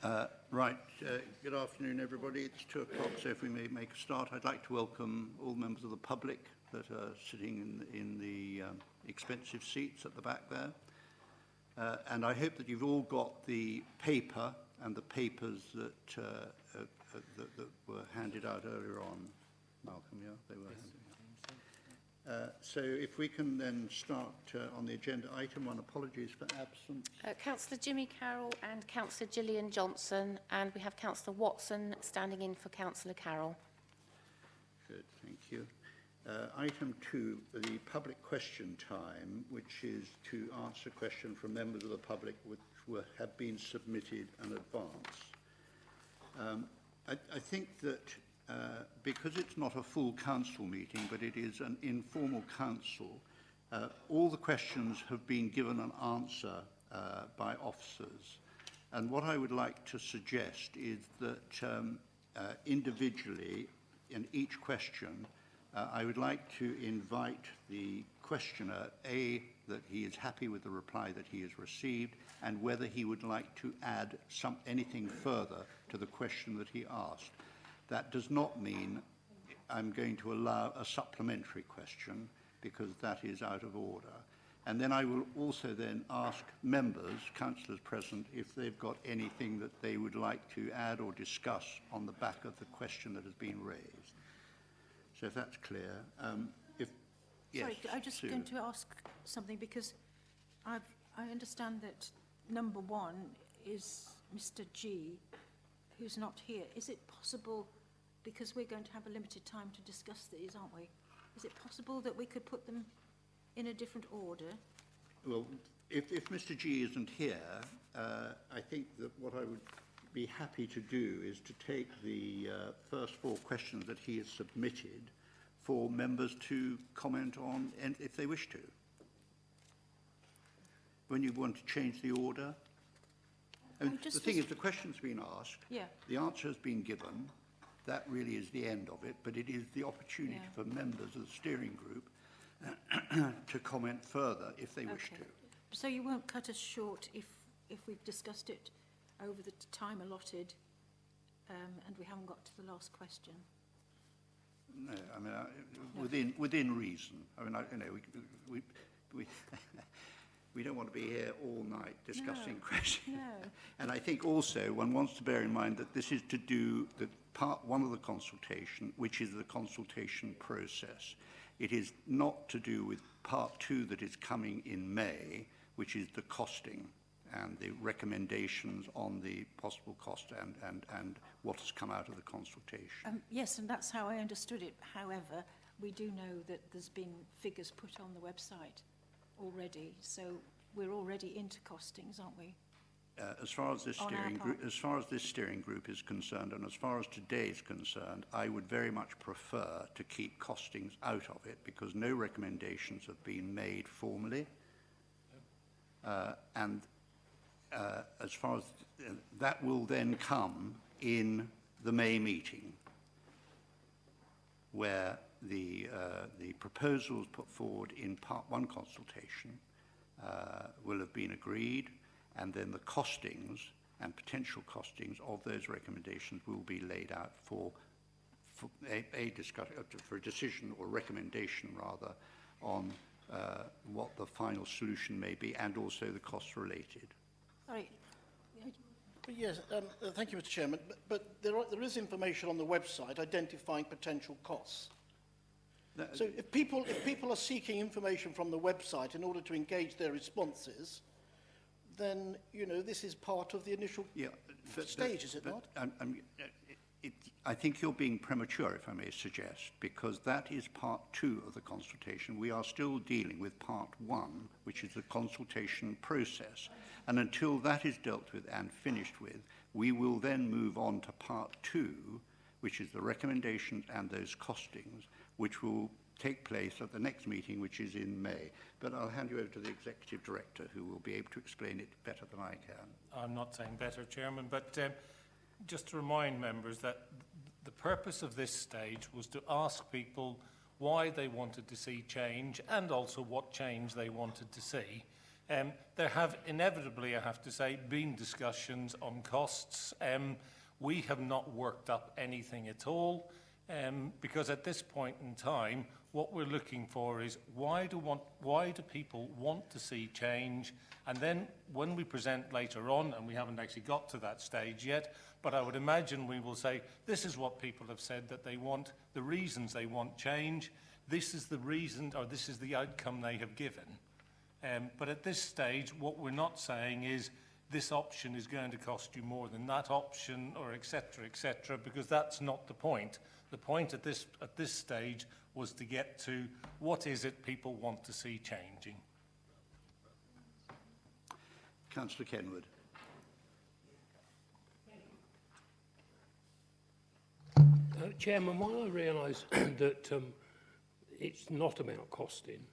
Good afternoon, everybody. It's 2 o'clock, so if we may make a start, I'd like to welcome all members of the public that are sitting in the expensive seats at the back there. And I hope that you've all got the paper and the papers that that were handed out earlier on. Malcolm, yeah, they were handed out. So if we can then start on the agenda, item 1, apologies for absence. Councillor Jimmy Carroll and Councillor Gillian Johnson, and we have Councillor Watson standing in for Councillor Carroll. Good, thank you. Item 2, the public question time, which is to answer questions from members of the public which have been submitted in advance. I think that because it's not a full council meeting, but it is an informal council, all the questions have been given an answer by officers. And what I would like to suggest is that individually, in each question, I would like to invite the questioner, A, that he is happy with the reply that he has received, and whether he would like to add anything further to the question that he asked. That does not mean I'm going to allow a supplementary question, because that is out of order. And then I will also then ask members, councillors present, if they've got anything that they would like to add or discuss on the back of the question that has been raised. So if that's clear. Sorry, I'm just going to ask something, because I understand that number 1 is Mr. G, who's not here. Is it possible, because we're going to have a limited time to discuss these, aren't we? Is it possible that we could put them in a different order? Well, if Mr. G isn't here, I think that what I would be happy to do is to take the first 4 questions that he has submitted for members to comment on, and if they wish to. When you want to change the order. And the thing is, the question's been asked, yeah. The answer has been given. That really is the end of it, but it is the opportunity for members of the steering group to comment further if they wish to. So you won't cut us short if we've discussed it over the time allotted and we haven't got to the last question? No, I mean, within reason. I mean, we don't want to be here all night discussing questions. No. And I think also one wants to bear in mind that this is to do the part 1 of the consultation, which is the consultation process. It is not to do with part 2 that is coming in May, which is the costing and the recommendations on the possible cost and what has come out of the consultation. Yes, and that's how I understood it. However, we do know that there's been figures put on the website already, so we're already into costings, aren't we? As far as this steering group is concerned, and as far as today is concerned, I would very much prefer to keep costings out of it, because no recommendations have been made formally. As far as that will then come in the May meeting, where the proposals put forward in part 1 consultation will have been agreed, and then the costings and potential costings of those recommendations will be laid out for a discussion, for a decision or recommendation rather, on what the final solution may be, and also the costs related. Right. Yes, thank you, Mr. Chairman. But there is information on the website identifying potential costs. So if people are seeking information from the website in order to engage their responses, then, you know, this is part of the initial stage, is it not? I think you're being premature, if I may suggest, because that is part 2 of the consultation. We are still dealing with part 1, which is the consultation process. And until that is dealt with and finished with, we will then move on to part 2, which is the recommendations and those costings, which will take place at the next meeting, which is in May. But I'll hand you over to the Executive Director, who will be able to explain it better than I can. I'm not saying better, Chairman, but just to remind members that the purpose of this stage was to ask people why they wanted to see change and also what change they wanted to see. There have inevitably, I have to say, been discussions on costs. We have not worked up anything at all, because at this point in time, what we're looking for is why do people want to see change? And then when we present later on, and we haven't actually got to that stage yet, but I would imagine we will say, this is what people have said that they want, the reasons they want change, this is the reason, or this is the outcome they have given. But at this stage, what we're not saying is this option is going to cost you more than that option, or et cetera, because that's not the point. The point at this stage was to get to what is it people want to see changing. Councillor Kenward. Chairman, while I realise that it's not about costing,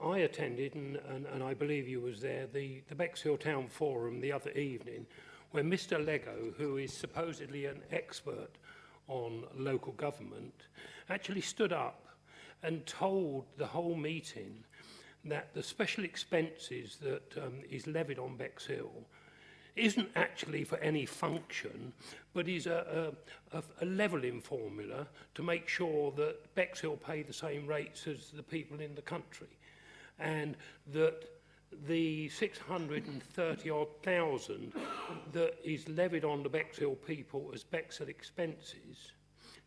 I attended, and I believe you was there, the Bexhill Town Forum the other evening, where Mr Lego, who is supposedly an expert on local government, actually stood up and told the whole meeting that the special expenses that is levied on Bexhill isn't actually for any function, but is a levelling formula to make sure that Bexhill pay the same rates as the people in the country, and that the 630-odd thousand that is levied on the Bexhill people as Bexhill expenses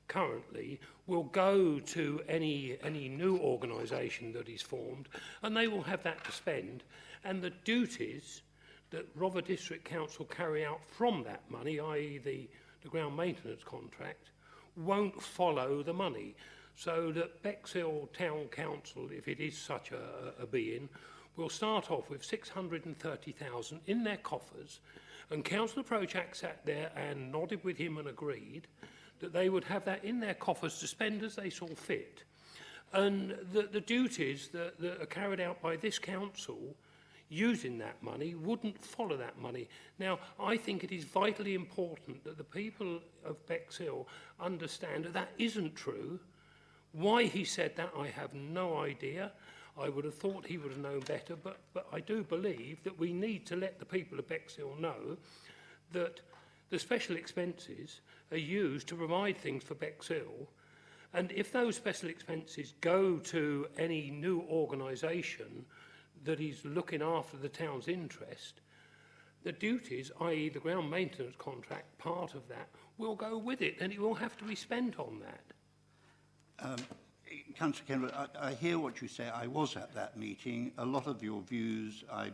currently will go to any new organisation that is formed, and they will have that to spend, and the duties that Rother District Council carry out from that money, i.e. the ground maintenance contract, won't follow the money. So that Bexhill Town Council, if it is such a being, will start off with 630,000 in their coffers, and Councillor Prochak sat there and nodded with him and agreed that they would have that in their coffers to spend as they saw fit. And the duties that are carried out by this council using that money wouldn't follow that money. Now, I think it is vitally important that the people of Bexhill understand that that isn't true. Why he said that, I have no idea. I would have thought he would have known better, but I do believe that we need to let the people of Bexhill know that the special expenses are used to provide things for Bexhill, and if those special expenses go to any new organisation that is looking after the town's interest, the duties, i.e. the ground maintenance contract, part of that, will go with it, and it will have to be spent on that. Councillor Kenward, I hear what you say. I was at that meeting. A lot of your views I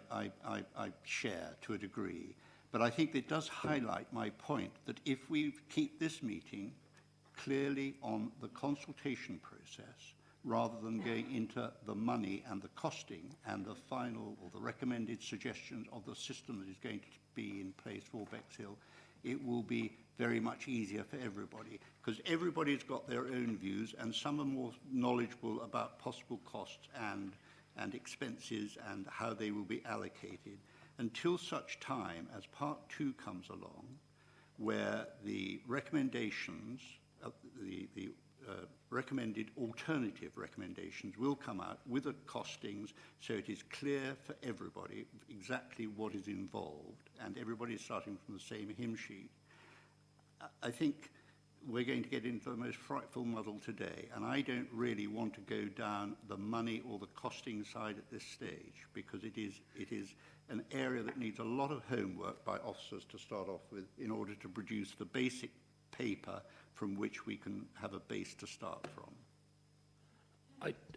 share to a degree, but I think it does highlight my point that if we keep this meeting clearly on the consultation process, rather than going into the money and the costing and the final or the recommended suggestions of the system that is going to be in place for Bexhill, it will be very much easier for everybody, because everybody's got their own views, and some are more knowledgeable about possible costs and expenses and how they will be allocated, until such time as Part 2 comes along, where the recommendations, the recommended alternative recommendations will come out with the costings, so it is clear for everybody exactly what is involved, and everybody is starting from the same hymn sheet. I think we're going to get into the most frightful muddle today, and I don't really want to go down the money or the costing side at this stage, because it is an area that needs a lot of homework by officers to start off with in order to produce the basic paper from which we can have a base to start from.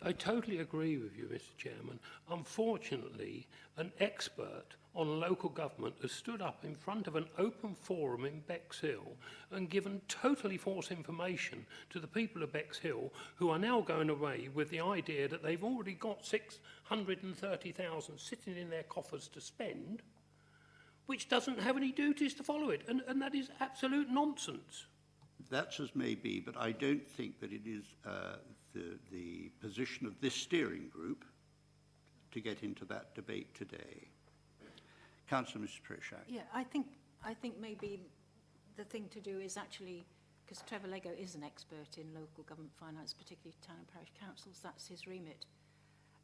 I totally agree with you, Mr. Chairman. Unfortunately, an expert on local government has stood up in front of an open forum in Bexhill and given totally false information to the people of Bexhill, who are now going away with the idea that they've already got 630,000 sitting in their coffers to spend, which doesn't have any duties to follow it, and that is absolute nonsense. That's as may be, but I don't think that it is the position of this steering group to get into that debate today. Councillor, Mrs. Prochak. Yeah, I think maybe the thing to do is actually, because Trevor Lego is an expert in local government finance, particularly town and parish councils, that's his remit.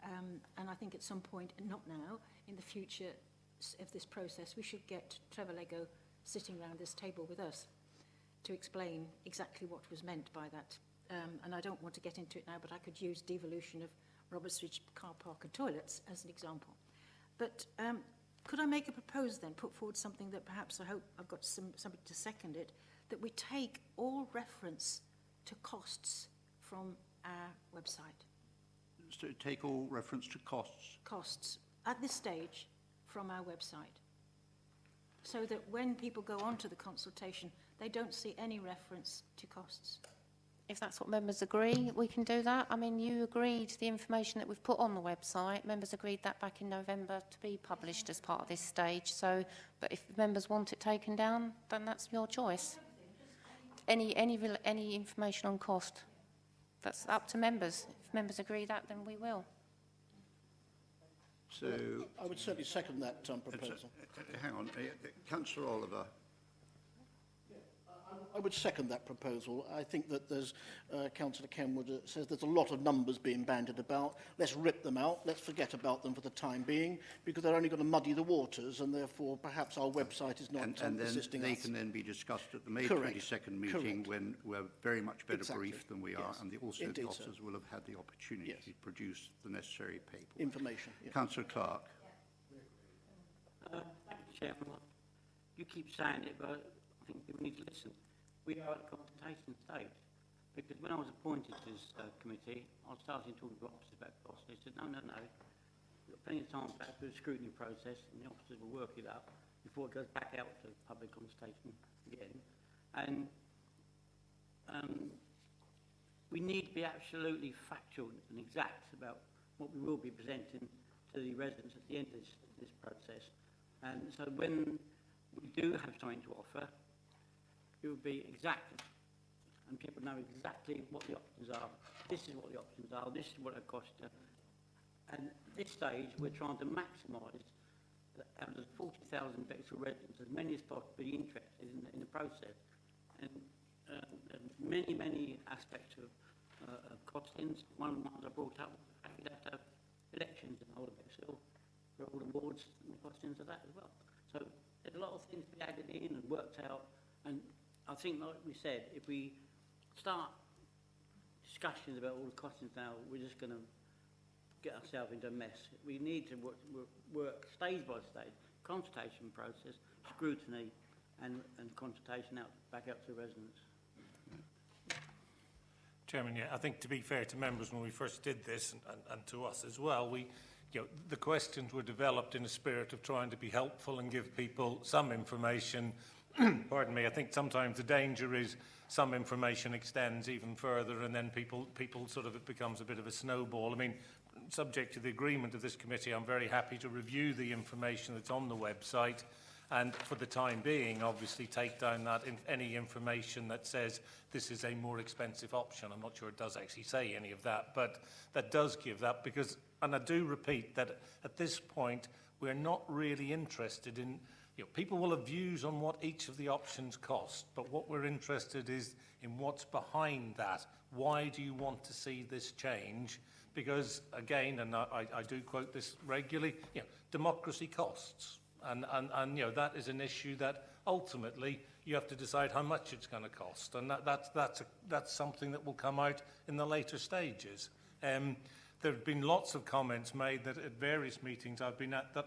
And I think at some point, and not now, in the future of this process, we should get Trevor Lego sitting around this table with us to explain exactly what was meant by that. And I don't want to get into it now, but I could use devolution of Roberts Ridge car park and toilets as an example. But could I make a proposal then, put forward something that perhaps I hope I've got somebody to second it, that we take all reference to costs from our website? So take all reference to costs? Costs, at this stage, from our website. So that when people go on to the consultation, they don't see any reference to costs. If that's what members agree, we can do that. I mean, you agreed the information that we've put on the website. Members agreed that back in November to be published as part of this stage. So, but if members want it taken down, then that's your choice. Any information on cost, that's up to members. If members agree that, then we will. So I would certainly second that proposal. hang on, Councillor Oliver. I would second that proposal. I think that there's, Councillor Kenward says there's a lot of numbers being bandied about. Let's rip them out. Let's forget about them for the time being, because they're only going to muddy the waters, and therefore perhaps our website is not assisting us. They can then be discussed at the May Correct. 22nd meeting. Correct. When we're very much better briefed than we are, Yes. and also Indeed, the officers will have had the opportunity Yes. to produce the necessary paper. Information. Yeah. Councillor Clark. Thank you, Chairman. You keep saying it, but I think people need to listen. We are at the consultation stage, because when I was appointed to this committee, I started talking to officers about costs. They said, no, we've got plenty of time to go through the scrutiny process, and the officers will work it up before it goes back out to public consultation again. And we need to be absolutely factual and exact about what we will be presenting to the residents at the end of this process. And so when we do have something to offer, it will be exact, and people know exactly what the options are. This is what the options are, this is what it costs you. And at this stage, we're trying to maximise, out of the 40,000 Bexhill residents, as many as possible be interested in the process. And many aspects of costings. One of the ones I brought up, you'd have to have elections in the whole of Bexhill for all the wards and the costings of that as well. So there's a lot of things to be added in and worked out, and I think, like we said, if we start discussions about all the costings now, we're just going to get ourselves into a mess. We need to work stage by stage, consultation process, scrutiny, and consultation back out to residents. Chairman, yeah, I think to be fair to members, when we first did this, and to us as well, the questions were developed in a spirit of trying to be helpful and give people some information. Pardon me, I think sometimes the danger is some information extends even further, and then people sort of, it becomes a bit of a snowball. I mean, subject to the agreement of this committee, I'm very happy to review the information that's on the website, and for the time being, obviously take down any information that says this is a more expensive option. I'm not sure it does actually say any of that, but that does give that, because, and I do repeat that at this point, we're not really interested in, people will have views on what each of the options cost, but what we're interested is in what's behind that. Why do you want to see this change? Because, again, and I do quote this regularly, democracy costs. And that is an issue that ultimately you have to decide how much it's going to cost. And that's something that will come out in the later stages. There have been lots of comments made that at various meetings I've been at that,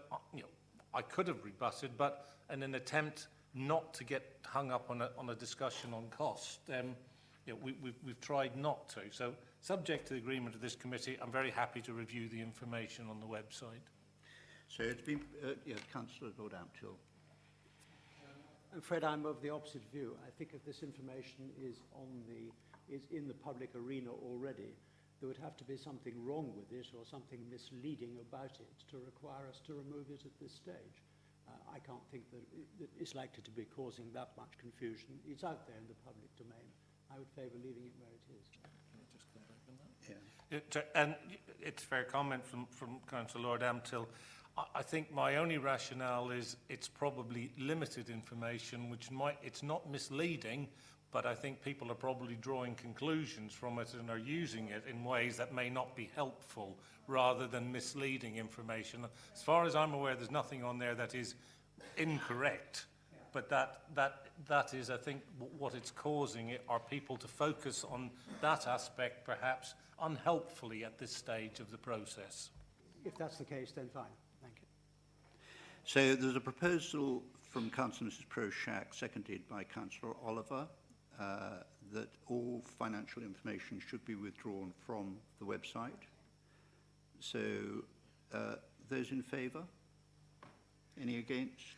I could have rebutted, but in an attempt not to get hung up on a discussion on cost, we've tried not to. So, subject to the agreement of this committee, I'm very happy to review the information on the website. So it's been, Councillor Lord Ampthill. I'm afraid I'm of the opposite view. I think if this information is in the public arena already, there would have to be something wrong with it or something misleading about it to require us to remove it at this stage. I can't think that it's likely to be causing that much confusion. It's out there in the public domain. I would favour leaving it where it is. Can I just come back on that? Yeah. And it's a fair comment from Councillor Lord Ampthill. I think my only rationale is it's probably limited information, it's not misleading, but I think people are probably drawing conclusions from it and are using it in ways that may not be helpful rather than misleading information. As far as I'm aware, there's nothing on there that is incorrect, but that is, I think, what it's causing are people to focus on that aspect perhaps unhelpfully at this stage of the process. If that's the case, then fine. Thank you. So there's a proposal from Councillor Mrs Prochak, seconded by Councillor Oliver, that all financial information should be withdrawn from the website. So those in favour? Any against?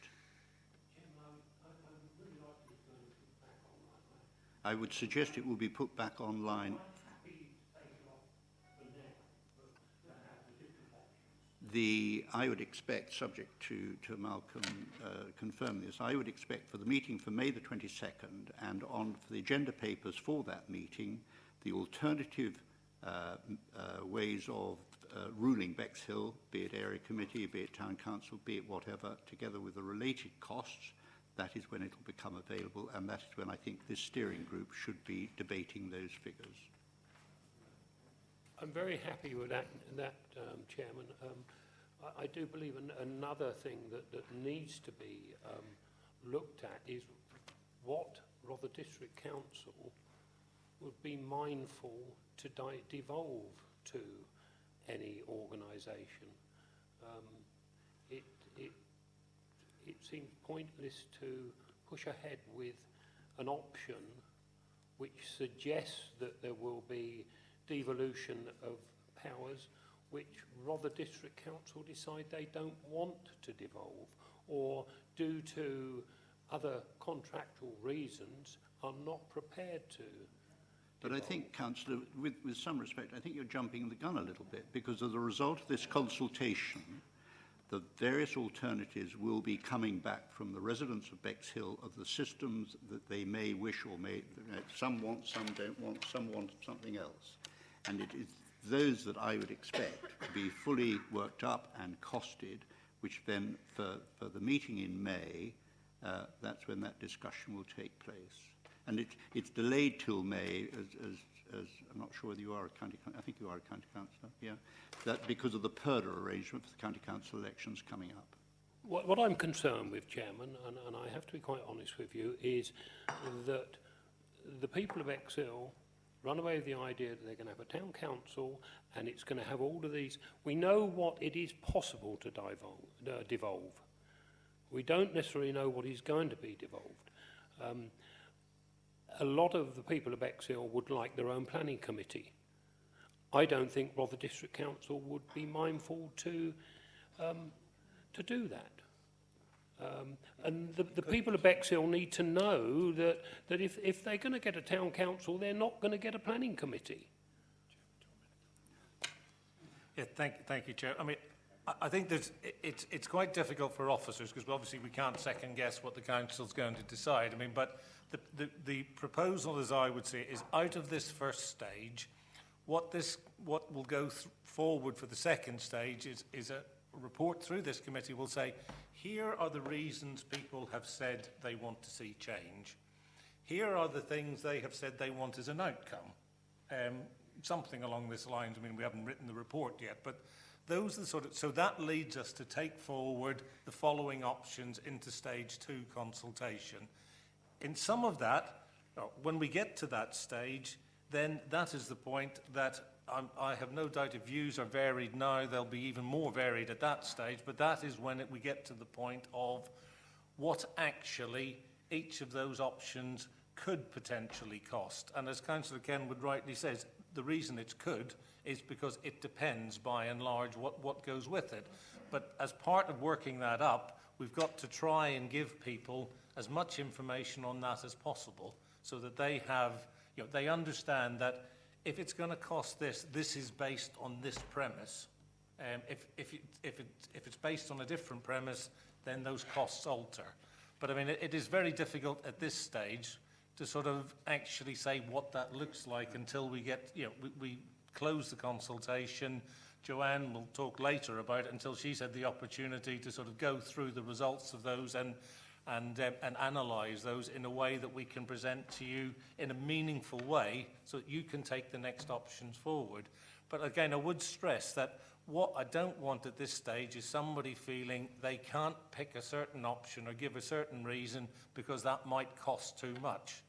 I would suggest it will be put back online. I would expect, subject to Malcolm confirm this, I would expect for the meeting for May the 22nd and for the agenda papers for that meeting, the alternative ways of ruling Bexhill, be it area committee, be it town council, be it whatever, together with the related costs, that is when it will become available, and that is when I think this steering group should be debating those figures. I'm very happy with that Chairman. I do believe another thing that needs to be looked at is what Rother District Council would be mindful to devolve to any organisation. It seems pointless to push ahead with an option which suggests that there will be devolution of powers which Rother District Council decide they don't want to devolve, or due to other contractual reasons are not prepared to But I think, Councillor, with some respect, I think you're jumping the gun a little bit, because as a result of this consultation, the various alternatives will be coming back from the residents of Bexhill of the systems that they may wish or may, some want, some don't want, some want something else. And it is those that I would expect to be fully worked up and costed, which then for the meeting in May, that's when that discussion will take place. And it's delayed till May, as I'm not sure whether you are a county, I think you are a county councillor, yeah, that because of the PERDA arrangement for the county council elections coming up. What I'm concerned with, Chairman, and I have to be quite honest with you, is that the people of Bexhill run away with the idea that they're going to have a town council and it's going to have all of these. We know what it is possible to devolve. We don't necessarily know what is going to be devolved. A lot of the people of Bexhill would like their own planning committee. I don't think Rother District Council would be mindful to do that. And the people of Bexhill need to know that if they're going to get a town council, they're not going to get a planning committee. Yeah, thank you, Chair. I mean, I think it's quite difficult for officers, because obviously we can't second guess what the council's going to decide. I mean, but the proposal, as I would see it, is out of this first stage, what will go forward for the second stage is a report through this committee will say, here are the reasons people have said they want to see change. Here are the things they have said they want as an outcome. Something along this lines. I mean, we haven't written the report yet, but those are the sort of, so that leads us to take forward the following options into stage 2 consultation. In some of that, when we get to that stage, then that is the point that I have no doubt if views are varied now, they'll be even more varied at that stage, but that is when we get to the point of what actually each of those options could potentially cost. And as Councillor Kenward rightly says, the reason it could is because it depends by and large what goes with it. But as part of working that up, we've got to try and give people as much information on that as possible so that they have, you know, they understand that if it's going to cost this, this is based on this premise. If it's based on a different premise, then those costs alter. But I mean, it is very difficult at this stage to sort of actually say what that looks like until we get, you know, we close the consultation. Joanne will talk later about it until she's had the opportunity to sort of go through the results of those and and analyse those in a way that we can present to you in a meaningful way so that you can take the next options forward. But again, I would stress that what I don't want at this stage is somebody feeling they can't pick a certain option or give a certain reason because that might cost too much,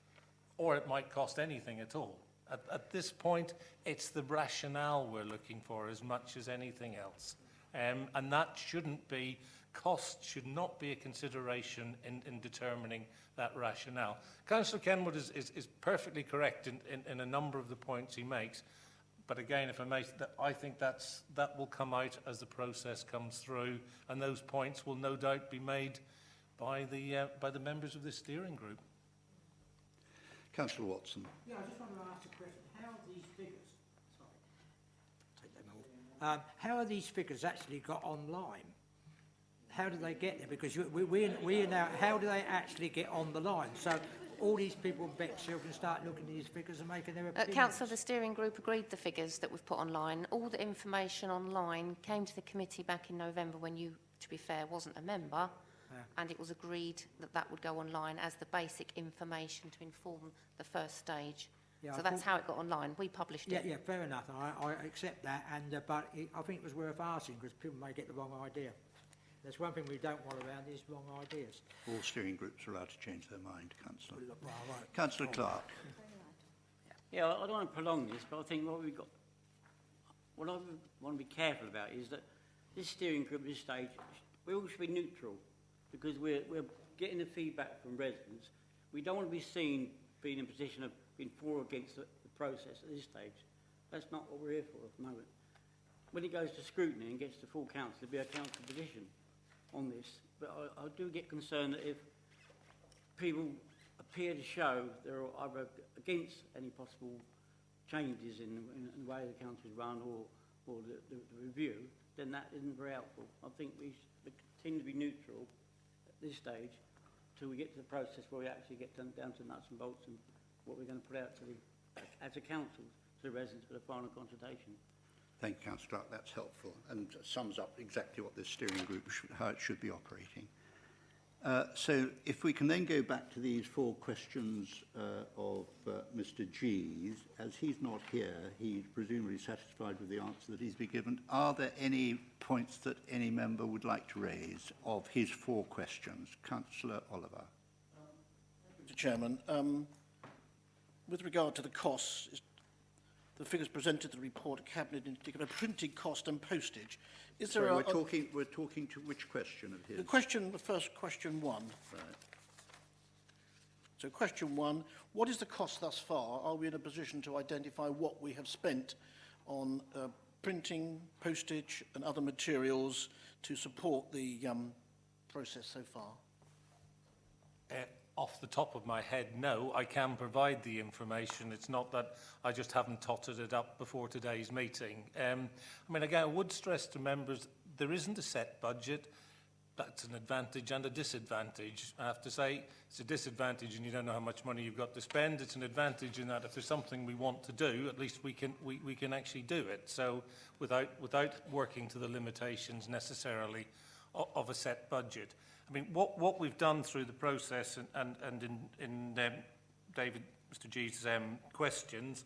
or it might cost anything at all. At this point, it's the rationale we're looking for as much as anything else. And that shouldn't be, cost should not be a consideration in determining that rationale. Councillor Kenward is perfectly correct in a number of the points he makes. But again, if I may, I think that will come out as the process comes through, and those points will no doubt be made by the members of this steering group. Councillor Watson. Yeah, I just want to ask a question. How are these figures? Sorry, take them off. How are these figures actually got online? How do they get there? Because we now. How do they actually get on the line? So all these people in Bexhill can start looking at these figures and making their opinions. Councillor, the steering group agreed the figures that we've put online. All the information online came to the committee back in November when you, to be fair, wasn't a member. Yeah. And it was agreed that that would go online as the basic information to inform the first stage. Yeah, so that's how it got online. We published it. Yeah, fair enough. I accept that, and but I think it was worth asking because people may get the wrong idea. There's one thing we don't want around is wrong ideas. All steering groups are allowed to change their mind, Councillor. Well, right. Councillor Clark. Yeah, I don't want to prolong this, but I think what I want to be careful about is that this steering group at this stage, we all should be neutral because we're getting the feedback from residents. We don't want to be seen being in a position of being for or against the process at this stage. That's not what we're here for at the moment. When it goes to scrutiny and gets to full council, there'll be a council position on this. But I do get concerned that if people appear to show they're either against any possible changes in the way the council is run or the review, then that isn't very helpful. I think we should continue to be neutral at this stage till we get to the process where we actually get down to nuts and bolts and what we're going to put out to as a council to the residents for the final consultation. Thank you, Councillor Clark. That's helpful and sums up exactly what this steering group, how it should be operating. So if we can then go back to these 4 questions of Mr. G's, as he's not here, he's presumably satisfied with the answer that he's been given. Are there any points that any member would like to raise of his 4 questions? Councillor Oliver. Mr. Chairman, with regard to the costs, the figures presented in the report, Cabinet in particular, printing cost and postage. Is there we're talking to which question of his? The first question 1. Right. So question 1, what is the cost thus far? Are we in a position to identify what we have spent on printing, postage and other materials to support the process so far? Off the top of my head, no. I can provide the information. It's not that I just haven't totted it up before today's meeting. I mean, again, I would stress to members, there isn't a set budget. That's an advantage and a disadvantage. I have to say, it's a disadvantage and you don't know how much money you've got to spend. It's an advantage in that if there's something we want to do, at least we can actually do it. So without working to the limitations necessarily of a set budget. I mean, what we've done through the process and in David, Mr. G's questions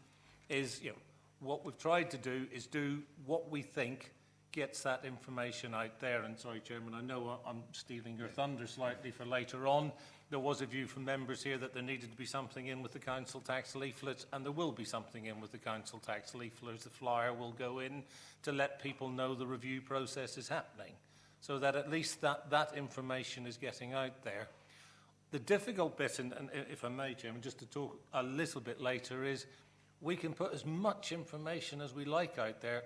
is, you know, what we've tried to do is do what we think gets that information out there. And sorry, Chairman, I know I'm stealing your thunder slightly for later on. There was a view from members here that there needed to be something in with the council tax leaflets, and there will be something in with the council tax leaflets. The flyer will go in to let people know the review process is happening, so that at least that information is getting out there. The difficult bit, and if I may, Chairman, just to talk a little bit later, is we can put as much information as we like out there,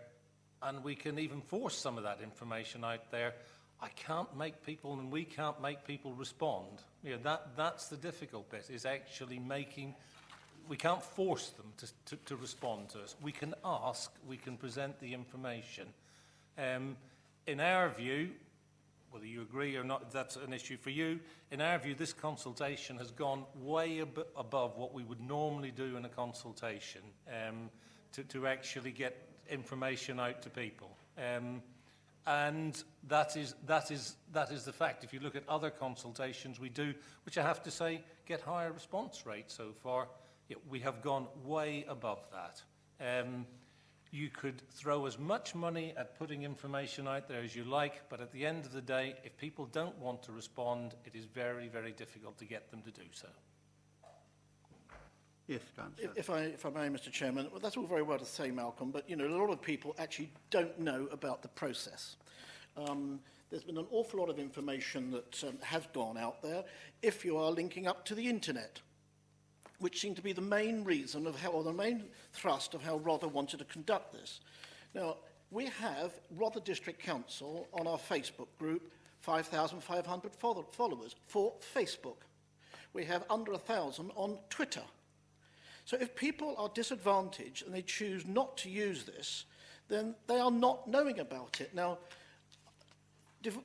and we can even force some of that information out there. I can't make people, and we can't make people respond. You know, that's the difficult bit, is actually making, we can't force them to respond to us. We can ask, we can present the information. In our view, whether you agree or not, that's an issue for you. In our view, this consultation has gone way above what we would normally do in a consultation to actually get information out to people. And that is the fact. If you look at other consultations we do, which I have to say get higher response rates so far, we have gone way above that. You could throw as much money at putting information out there as you like, but at the end of the day, if people don't want to respond, it is very, very difficult to get them to do so. Yes, Councillor. If I may, Mr. Chairman, well, that's all very well to say, Malcolm, but you know, a lot of people actually don't know about the process. There's been an awful lot of information that has gone out there if you are linking up to the internet, which seemed to be the main reason of how, or the main thrust of how Rother wanted to conduct this. Now, we have Rother District Council on our Facebook group, 5,500 followers for Facebook. We have under 1,000 on Twitter. So if people are disadvantaged and they choose not to use this, then they are not knowing about it. Now,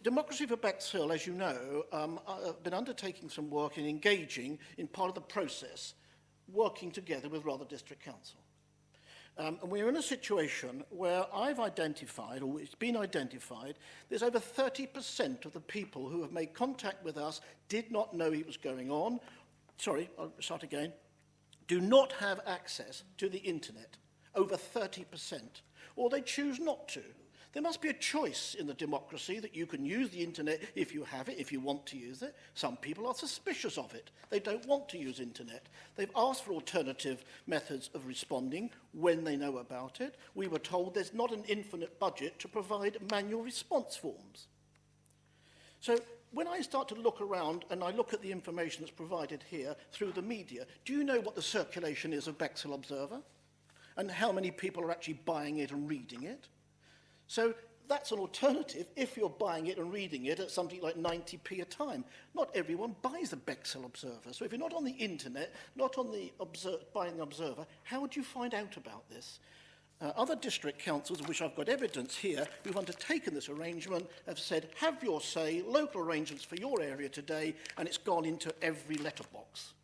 Democracy for Bexhill, as you know, have been undertaking some work in engaging in part of the process, working together with Rother District Council. And we're in a situation where I've identified, or it's been identified, there's over 30% of the people who have made contact with us did not know it was going on. Sorry, I'll start again. Do not have access to the internet, over 30%, or they choose not to. There must be a choice in the democracy that you can use the internet if you have it, if you want to use it. Some people are suspicious of it. They don't want to use internet. They've asked for alternative methods of responding when they know about it. We were told there's not an infinite budget to provide manual response forms. So when I start to look around and I look at the information that's provided here through the media, do you know what the circulation is of Bexhill Observer? And how many people are actually buying it and reading it? So that's an alternative if you're buying it and reading it at something like 90p a time. Not everyone buys the Bexhill Observer. So if you're not on the internet, not on the buying the Observer, how would you find out about this? Other district councils, of which I've got evidence here, who've undertaken this arrangement, have said, have your say, local arrangements for your area today, and it's gone into every letterbox.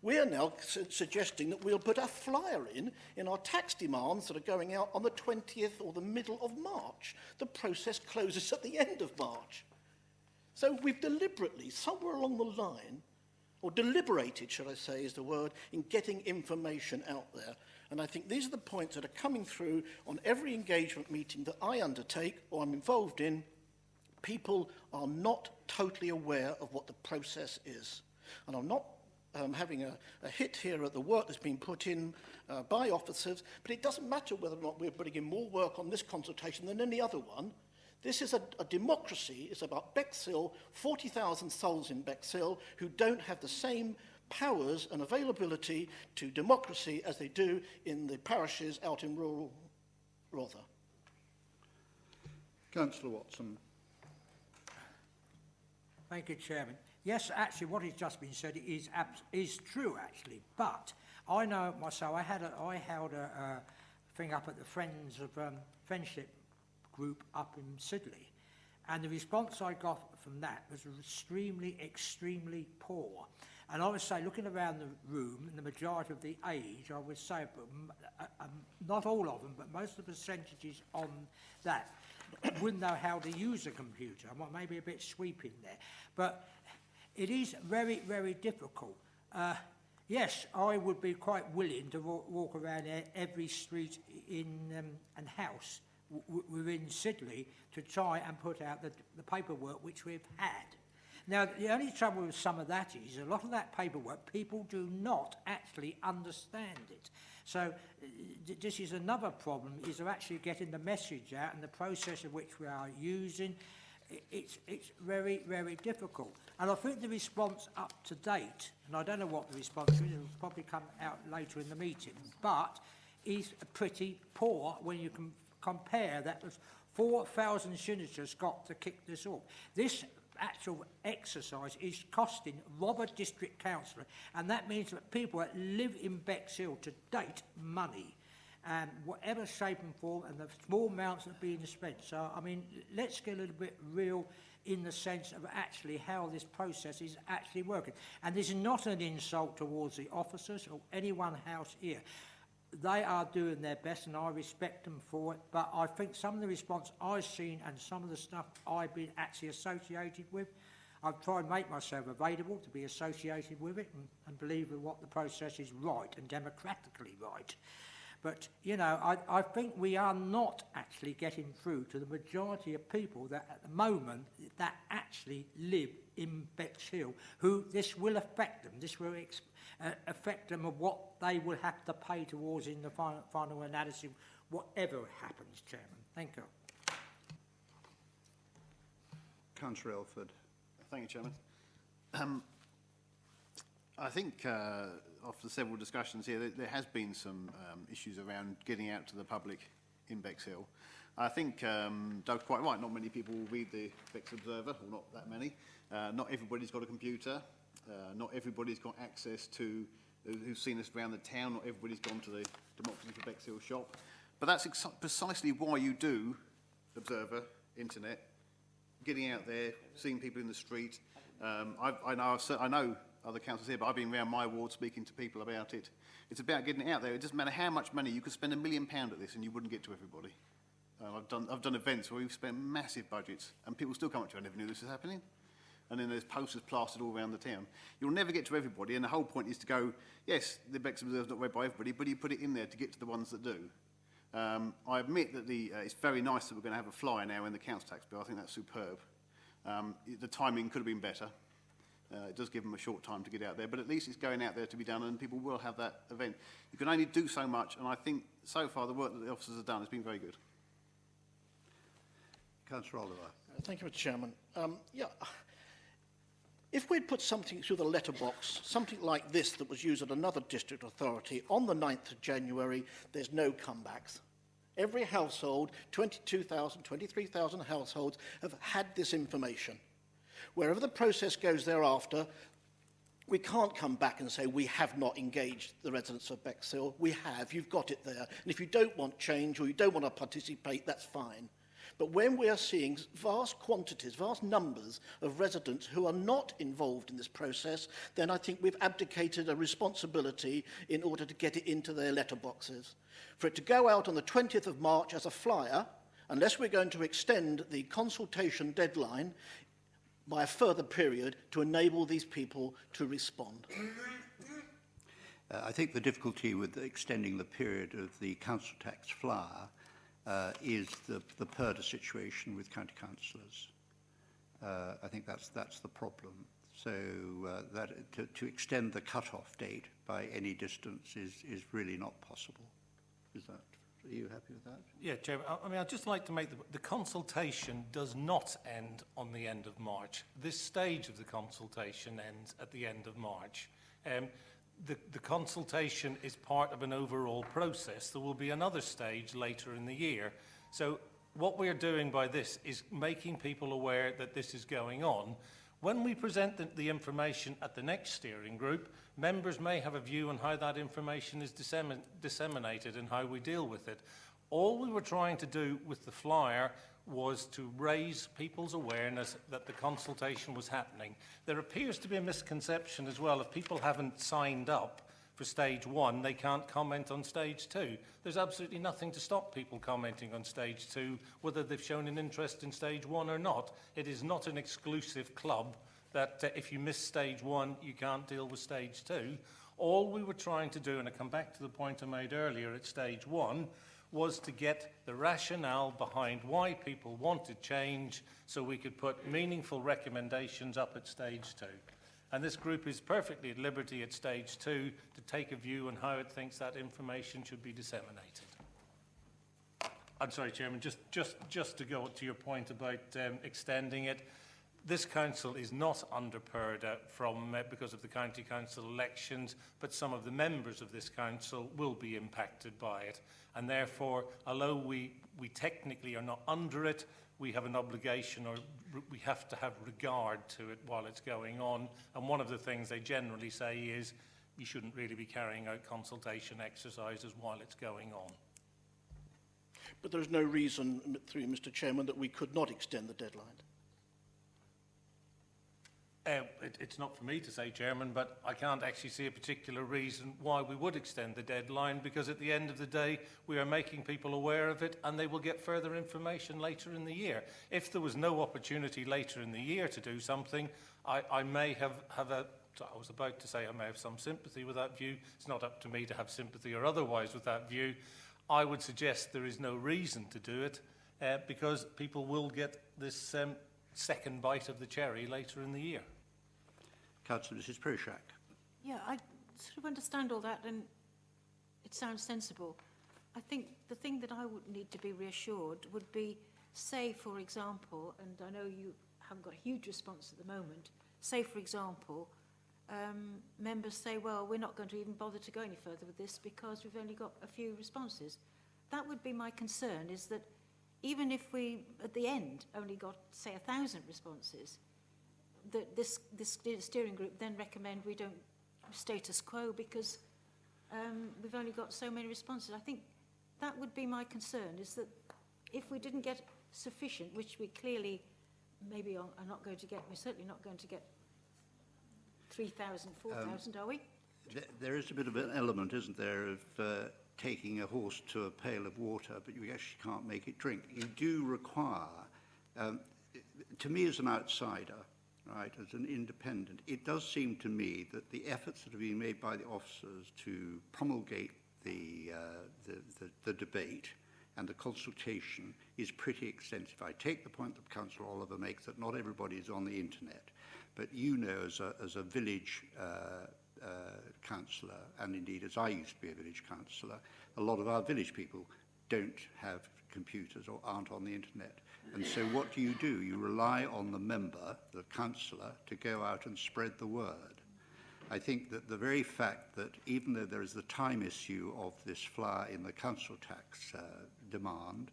We're now suggesting that we'll put a flyer in our tax demands that are going out on the 20th or the middle of March. The process closes at the end of March. So we've deliberately, somewhere along the line, or deliberated, should I say, is the word, in getting information out there. And I think these are the points that are coming through on every engagement meeting that I undertake or I'm involved in. People are not totally aware of what the process is. And I'm not having a hit here at the work that's been put in by officers, but it doesn't matter whether or not we're putting in more work on this consultation than any other one. This is a democracy. It's about Bexhill, 40,000 souls in Bexhill who don't have the same powers and availability to democracy as they do in the parishes out in rural Rother. Councillor Watson. Thank you, Chairman. Yes, actually, what has just been said is true, actually. But I know myself. I held a thing up at the Friends of Friendship group up in Sidley, and the response I got from that was extremely poor. And I would say, looking around the room, the majority of the age, I would say, not all of them, but most of the percentages on that wouldn't know how to use a computer. I might be a bit sweeping there, but it is very, very difficult. Yes, I would be quite willing to walk around every street and house within Sidley to try and put out the paperwork which we've had. Now, the only trouble with some of that is a lot of that paperwork, people do not actually understand it. So this is another problem, is of actually getting the message out, and the process of which we are using. It's very, very difficult. And I think the response up to date, and I don't know what the response is, it will probably come out later in the meeting, but is pretty poor when you can compare that with 4,000 signatures got to kick this off. This actual exercise is costing Rother District Councillor, and that means that people that live in Bexhill to date money, and whatever shape and form, and the small amounts that are being spent. So, I mean, let's get a little bit real in the sense of actually how this process is actually working. And this is not an insult towards the officers or anyone else here. they are doing their best and I respect them for it, but I think some of the response I've seen and some of the stuff I've been actually associated with, I've tried to make myself available to be associated with it and believe that what the process is right and democratically right. But, you know, I think we are not actually getting through to the majority of people that at the moment that actually live in Bexhill, who this will affect them. This will affect them of what they will have to pay towards in the final analysis, whatever happens, Chairman. Thank you. Councillor Elford. Thank you, Chairman. I think after several discussions here, there has been some issues around getting out to the public in Bexhill. I think Doug's quite right. Not many people will read the Bexhill Observer, or not that many. Not everybody's got a computer. Not everybody's got access to who's seen us around the town. Not everybody's gone to the Democracy for Bexhill shop. But that's precisely why you do Observer, Internet, getting out there, seeing people in the street. I know other councillors here, but I've been around my ward speaking to people about it. It's about getting it out there. It doesn't matter how much money. You could spend £1 million at this and you wouldn't get to everybody. I've done events where we've spent massive budgets and people still come up to you, I never knew this was happening. And then there's posters plastered all around the town. You'll never get to everybody, and the whole point is to go, yes, the Bexhill Observer's not read by everybody, but you put it in there to get to the ones that do. I admit that it's very nice that we're going to have a flyer now in the council tax bill. I think that's superb. The timing could have been better. It does give them a short time to get out there, but at least it's going out there to be done and people will have that event. You can only do so much, and I think so far the work that the officers have done has been very good. Councillor Oliver. Thank you, Mr. Chairman. If we'd put something through the letterbox, something like this that was used at another district authority on the 9th of January, there's no comebacks. Every household, 22,000, 23,000 households have had this information. Wherever the process goes thereafter, we can't come back and say we have not engaged the residents of Bexhill. We have, you've got it there. And if you don't want change or you don't want to participate, that's fine. But when we are seeing vast quantities, vast numbers of residents who are not involved in this process, then I think we've abdicated a responsibility in order to get it into their letterboxes. For it to go out on the 20th of March as a flyer, unless we're going to extend the consultation deadline by a further period to enable these people to respond. I think the difficulty with extending the period of the council tax flyer is the purdah situation with county councillors. I think that's the problem. So that to extend the cut-off date by any distance is really not possible. Are you happy with that? Yeah, Chairman. I mean, I'd just like to make the consultation does not end on the end of March. This stage of the consultation ends at the end of March. The consultation is part of an overall process. There will be another stage later in the year. So what we're doing by this is making people aware that this is going on. When we present the information at the next steering group, members may have a view on how that information is disseminated and how we deal with it. All we were trying to do with the flyer was to raise people's awareness that the consultation was happening. There appears to be a misconception as well. If people haven't signed up for stage 1, they can't comment on stage 2. There's absolutely nothing to stop people commenting on stage 2, whether they've shown an interest in stage 1 or not. It is not an exclusive club that if you miss stage 1, you can't deal with stage 2. All we were trying to do, and I come back to the point I made earlier at stage 1, was to get the rationale behind why people wanted change so we could put meaningful recommendations up at stage 2. And this group is perfectly at liberty at stage 2 to take a view on how it thinks that information should be disseminated. I'm sorry, Chairman, just to go to your point about extending it, this council is not under purdah because of the county council elections, but some of the members of this council will be impacted by it. And therefore, although we technically are not under it, we have an obligation, or we have to have regard to it while it's going on. And one of the things they generally say is you shouldn't really be carrying out consultation exercises while it's going on. But there is no reason, through Mr. Chairman, that we could not extend the deadline. It's not for me to say, Chairman, but I can't actually see a particular reason why we would extend the deadline, because at the end of the day, we are making people aware of it and they will get further information later in the year. If there was no opportunity later in the year to do something, I may have I was about to say I may have some sympathy with that view. It's not up to me to have sympathy or otherwise with that view. I would suggest there is no reason to do it because people will get this second bite of the cherry later in the year. Councillor Mrs. Prochak. Yeah, I sort of understand all that, and it sounds sensible. I think the thing that I would need to be reassured would be, say, for example, and I know you haven't got a huge response at the moment, say, for example, members say, well, we're not going to even bother to go any further with this because we've only got a few responses. That would be my concern, is that even if we, at the end, only got, say, 1,000 responses, that this steering group then recommend we don't status quo because we've only got so many responses. I think that would be my concern, is that if we didn't get sufficient, which we clearly maybe are not going to get, we're certainly not going to get 3,000, 4,000, are we? There is a bit of an element, isn't there, of taking a horse to a pail of water, but you actually can't make it drink. You do require, to me as an outsider, right, as an independent, it does seem to me that the efforts that have been made by the officers to promulgate the debate and the consultation is pretty extensive. I take the point that Councillor Oliver makes that not everybody is on the internet, but you know, as a village councillor, and indeed as I used to be a village councillor, a lot of our village people don't have computers or aren't on the internet. And so what do? You rely on the member, the councillor, to go out and spread the word. I think that the very fact that even though there is the time issue of this flower in the council tax demand,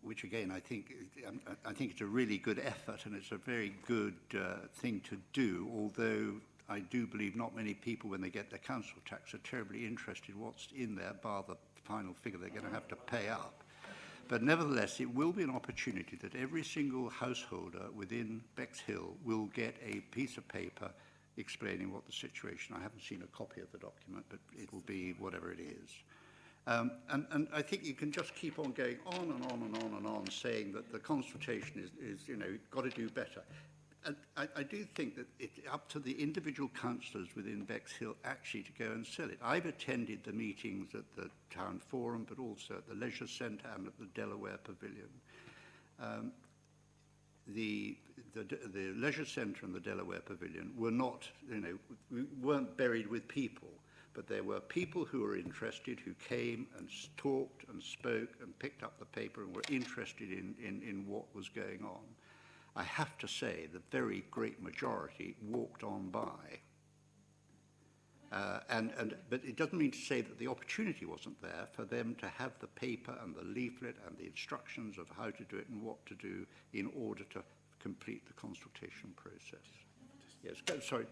which again I think it's a really good effort and it's a very good thing to do, although I do believe not many people when they get their council tax are terribly interested in what's in there, bar the final figure they're going to have to pay up. But nevertheless, it will be an opportunity that every single householder within Bexhill will get a piece of paper explaining what the situation. I haven't seen a copy of the document, but it will be whatever it is. And I think you can just keep on going on and on and on and on, saying that the consultation is you know, got to do better. And I do think that it's up to the individual councillors within Bexhill actually to go and sell it. I've attended the meetings at the Town Forum, but also at the Leisure Centre and at the Delaware Pavilion. The Leisure Centre and the Delaware Pavilion were not, you know, we weren't buried with people, but there were people who were interested, who came and talked and spoke and picked up the paper and were interested in what was going on. I have to say the very great majority walked on by. But it doesn't mean to say that the opportunity wasn't there for them to have the paper and the leaflet and the instructions of how to do it and what to do in order to complete the consultation process. Yes, sorry.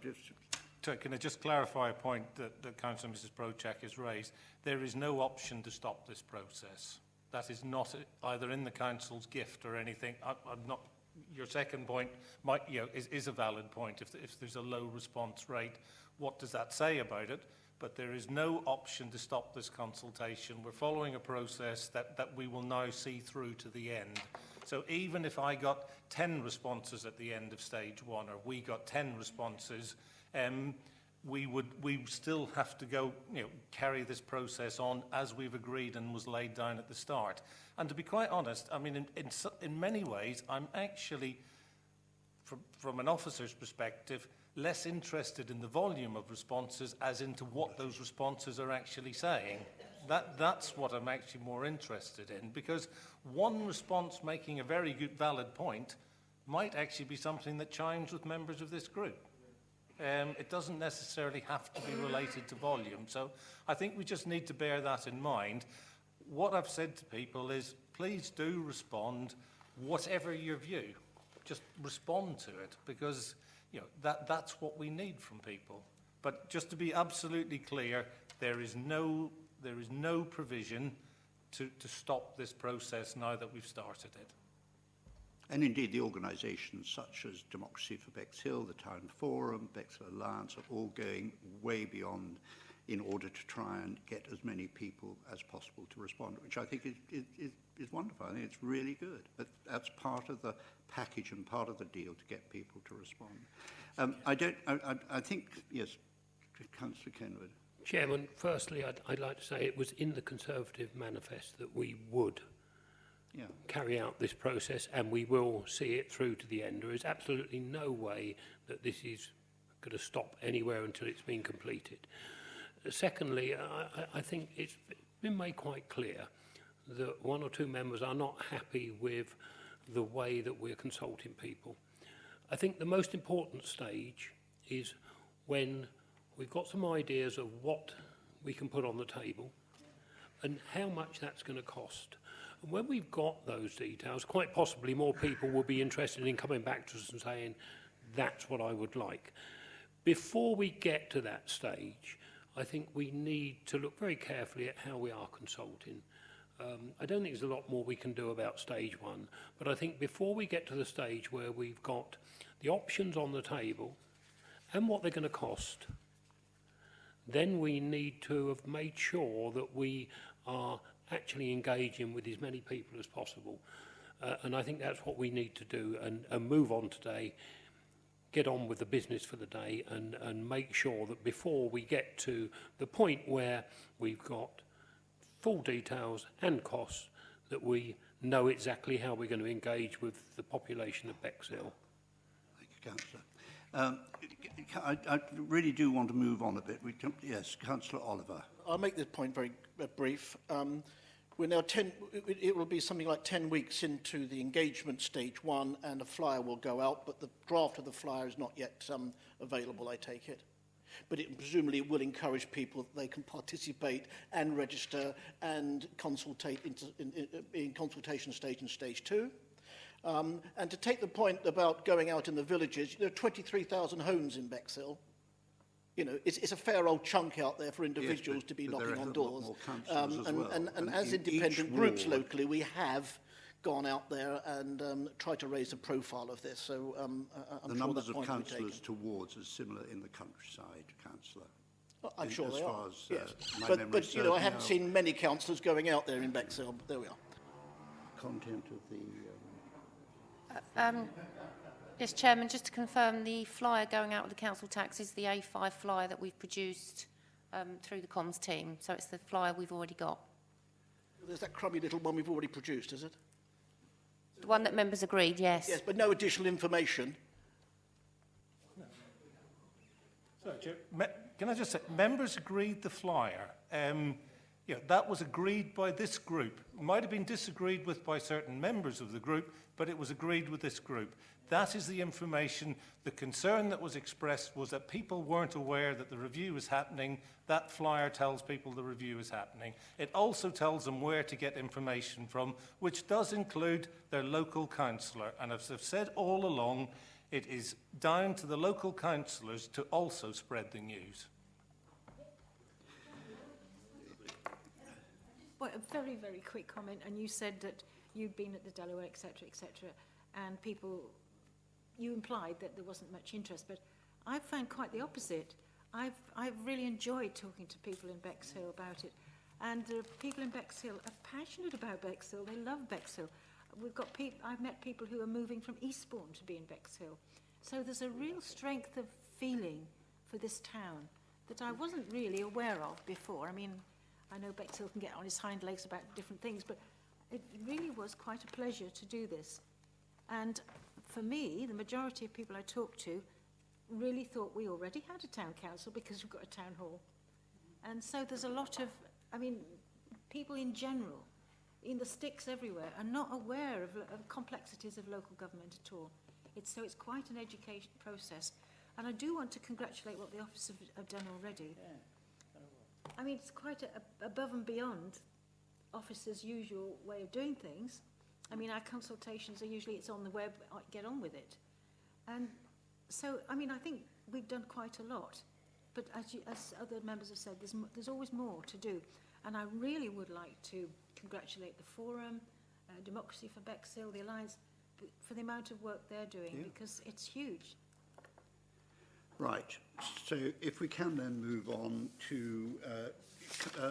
Can I just clarify a point that Councillor Mrs. Prochak has raised? There is no option to stop this process. That is not either in the Council's gift or anything. I'm not. Your second point might, you know, is a valid point. If there's a low response rate, what does that say about it? But there is no option to stop this consultation. We're following a process that we will now see through to the end. So even if I got 10 responses at the end of stage 1, or we got 10 responses, we still have to go, you know, carry this process on as we've agreed and was laid down at the start. And to be quite honest, I mean, in many ways, I'm actually, from an officer's perspective, less interested in the volume of responses as into what those responses are actually saying. That's what I'm actually more interested in, because one response making a very good, valid point might actually be something that chimes with members of this group. It doesn't necessarily have to be related to volume. So I think we just need to bear that in mind. What I've said to people is, please do respond, whatever your view. Just respond to it, because you know that's what we need from people. But just to be absolutely clear, there is no provision to stop this process now that we've started it. And indeed, the organisations such as Democracy for Bexhill, the Town Forum, Bexhill Alliance are all going way beyond in order to try and get as many people as possible to respond, which I think is wonderful. I think it's really good. But that's part of the package and part of the deal to get people to respond. I think, yes, Councillor Kenward. Chairman, firstly, I'd like to say it was in the Conservative manifest that we would carry out this process, and we will see it through to the end. There is absolutely no way that this is going to stop anywhere until it's been completed. Secondly, I think it's been made quite clear that one or two members are not happy with the way that we're consulting people. I think the most important stage is when we've got some ideas of what we can put on the table and how much that's going to cost. And when we've got those details, quite possibly more people will be interested in coming back to us and saying, that's what I would like. Before we get to that stage, I think we need to look very carefully at how we are consulting. I don't think there's a lot more we can do about stage one, but I think before we get to the stage where we've got the options on the table and what they're going to cost, then we need to have made sure that we are actually engaging with as many people as possible. And I think that's what we need to do and move on today, get on with the business for the day and make sure that before we get to the point where we've got full details and costs, that we know exactly how we're going to engage with the population of Bexhill. Thank you, Councillor. I really do want to move on a bit. Yes, Councillor Oliver. I'll make this point very brief. We're now it will be something like 10 weeks into the engagement stage one, and a flyer will go out, but the draft of the flyer is not yet available, I take it. But it presumably will encourage people that they can participate and register and consultate in consultation stage and stage two. And to take the point about going out in the villages, there are 23,000 homes in Bexhill. You know, it's a fair old chunk out there for individuals to be knocking on doors. And as independent groups locally, we have gone out there and tried to raise the profile of this. So I'm the sure numbers that of point will be taken. councillors to wards are similar in the countryside, Councillor. I'm sure they are. As, yes. My but you know, I haven't seen many councillors going out there in Bexhill. But there we are. Content of the. Yes, Chairman, just to confirm, the flyer going out with the council tax is the A5 flyer that we've produced through the comms team. So it's the flyer we've already got. There's that crummy little one we've already produced, is it? The one that members agreed, yes. Yes, but no additional information. Sorry, Chair, can I just say, members agreed the flyer. That was agreed by this group. It might have been disagreed with by certain members of the group, but it was agreed with this group. That is the information. The concern that was expressed was that people weren't aware that the review is happening. That flyer tells people the review is happening. It also tells them where to get information from, which does include their local councillor. And as I've said all along, it is down to the local councillors to also spread the news. Well, a very, very quick comment. And you said that you'd been at the Delaware, etc., and people, you implied that there wasn't much interest, but I've found quite the opposite. I've really enjoyed talking to people in Bexhill about it, and the people in Bexhill are passionate about Bexhill. They love Bexhill. I've met people who are moving from Eastbourne to be in Bexhill. So there's a real strength of feeling for this town that I wasn't really aware of before. I mean, I know Bexhill can get on his hind legs about different things, but it really was quite a pleasure to do this. And for me, the majority of people I talked to really thought we already had a town council because we've got a town hall. And so there's a lot of, I mean, people in general, in the sticks everywhere, are not aware of complexities of local government at all. So it's quite an education process. And I do want to congratulate what the officers have done already. Yeah. I mean, it's quite above and beyond officers' usual way of doing things. I mean, our consultations are usually, it's on the web, get on with it. And so, I mean, I think we've done quite a lot. But as other members have said, there's always more to do. And I really would like to congratulate the Forum, Democracy for Bexhill, the Alliance, for the amount of work they're doing, because it's huge. Right. So if we can then move on to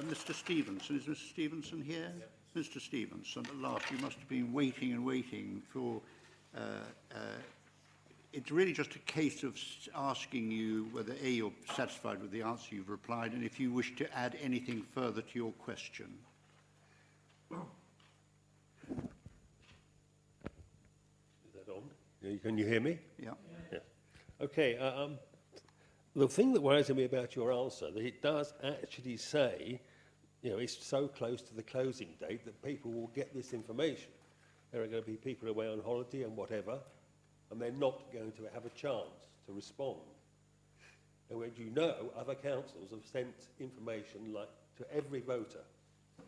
Mr. Stevenson. Is Mr. Stevenson here? Yep. Mr. Stevenson, at last, you must have been waiting and waiting for... it's really just a case of asking you whether, A, you're satisfied with the answer you've replied, and if you wish to add anything further to your question. Is that on? Can you hear me? Yeah. Yeah. Okay. The thing that worries me about your answer, that it does actually say, you know, it's so close to the closing date that people will get this information. There are going to be people away on holiday and whatever, and they're not going to have a chance to respond. And when you know, other councils have sent information like to every voter,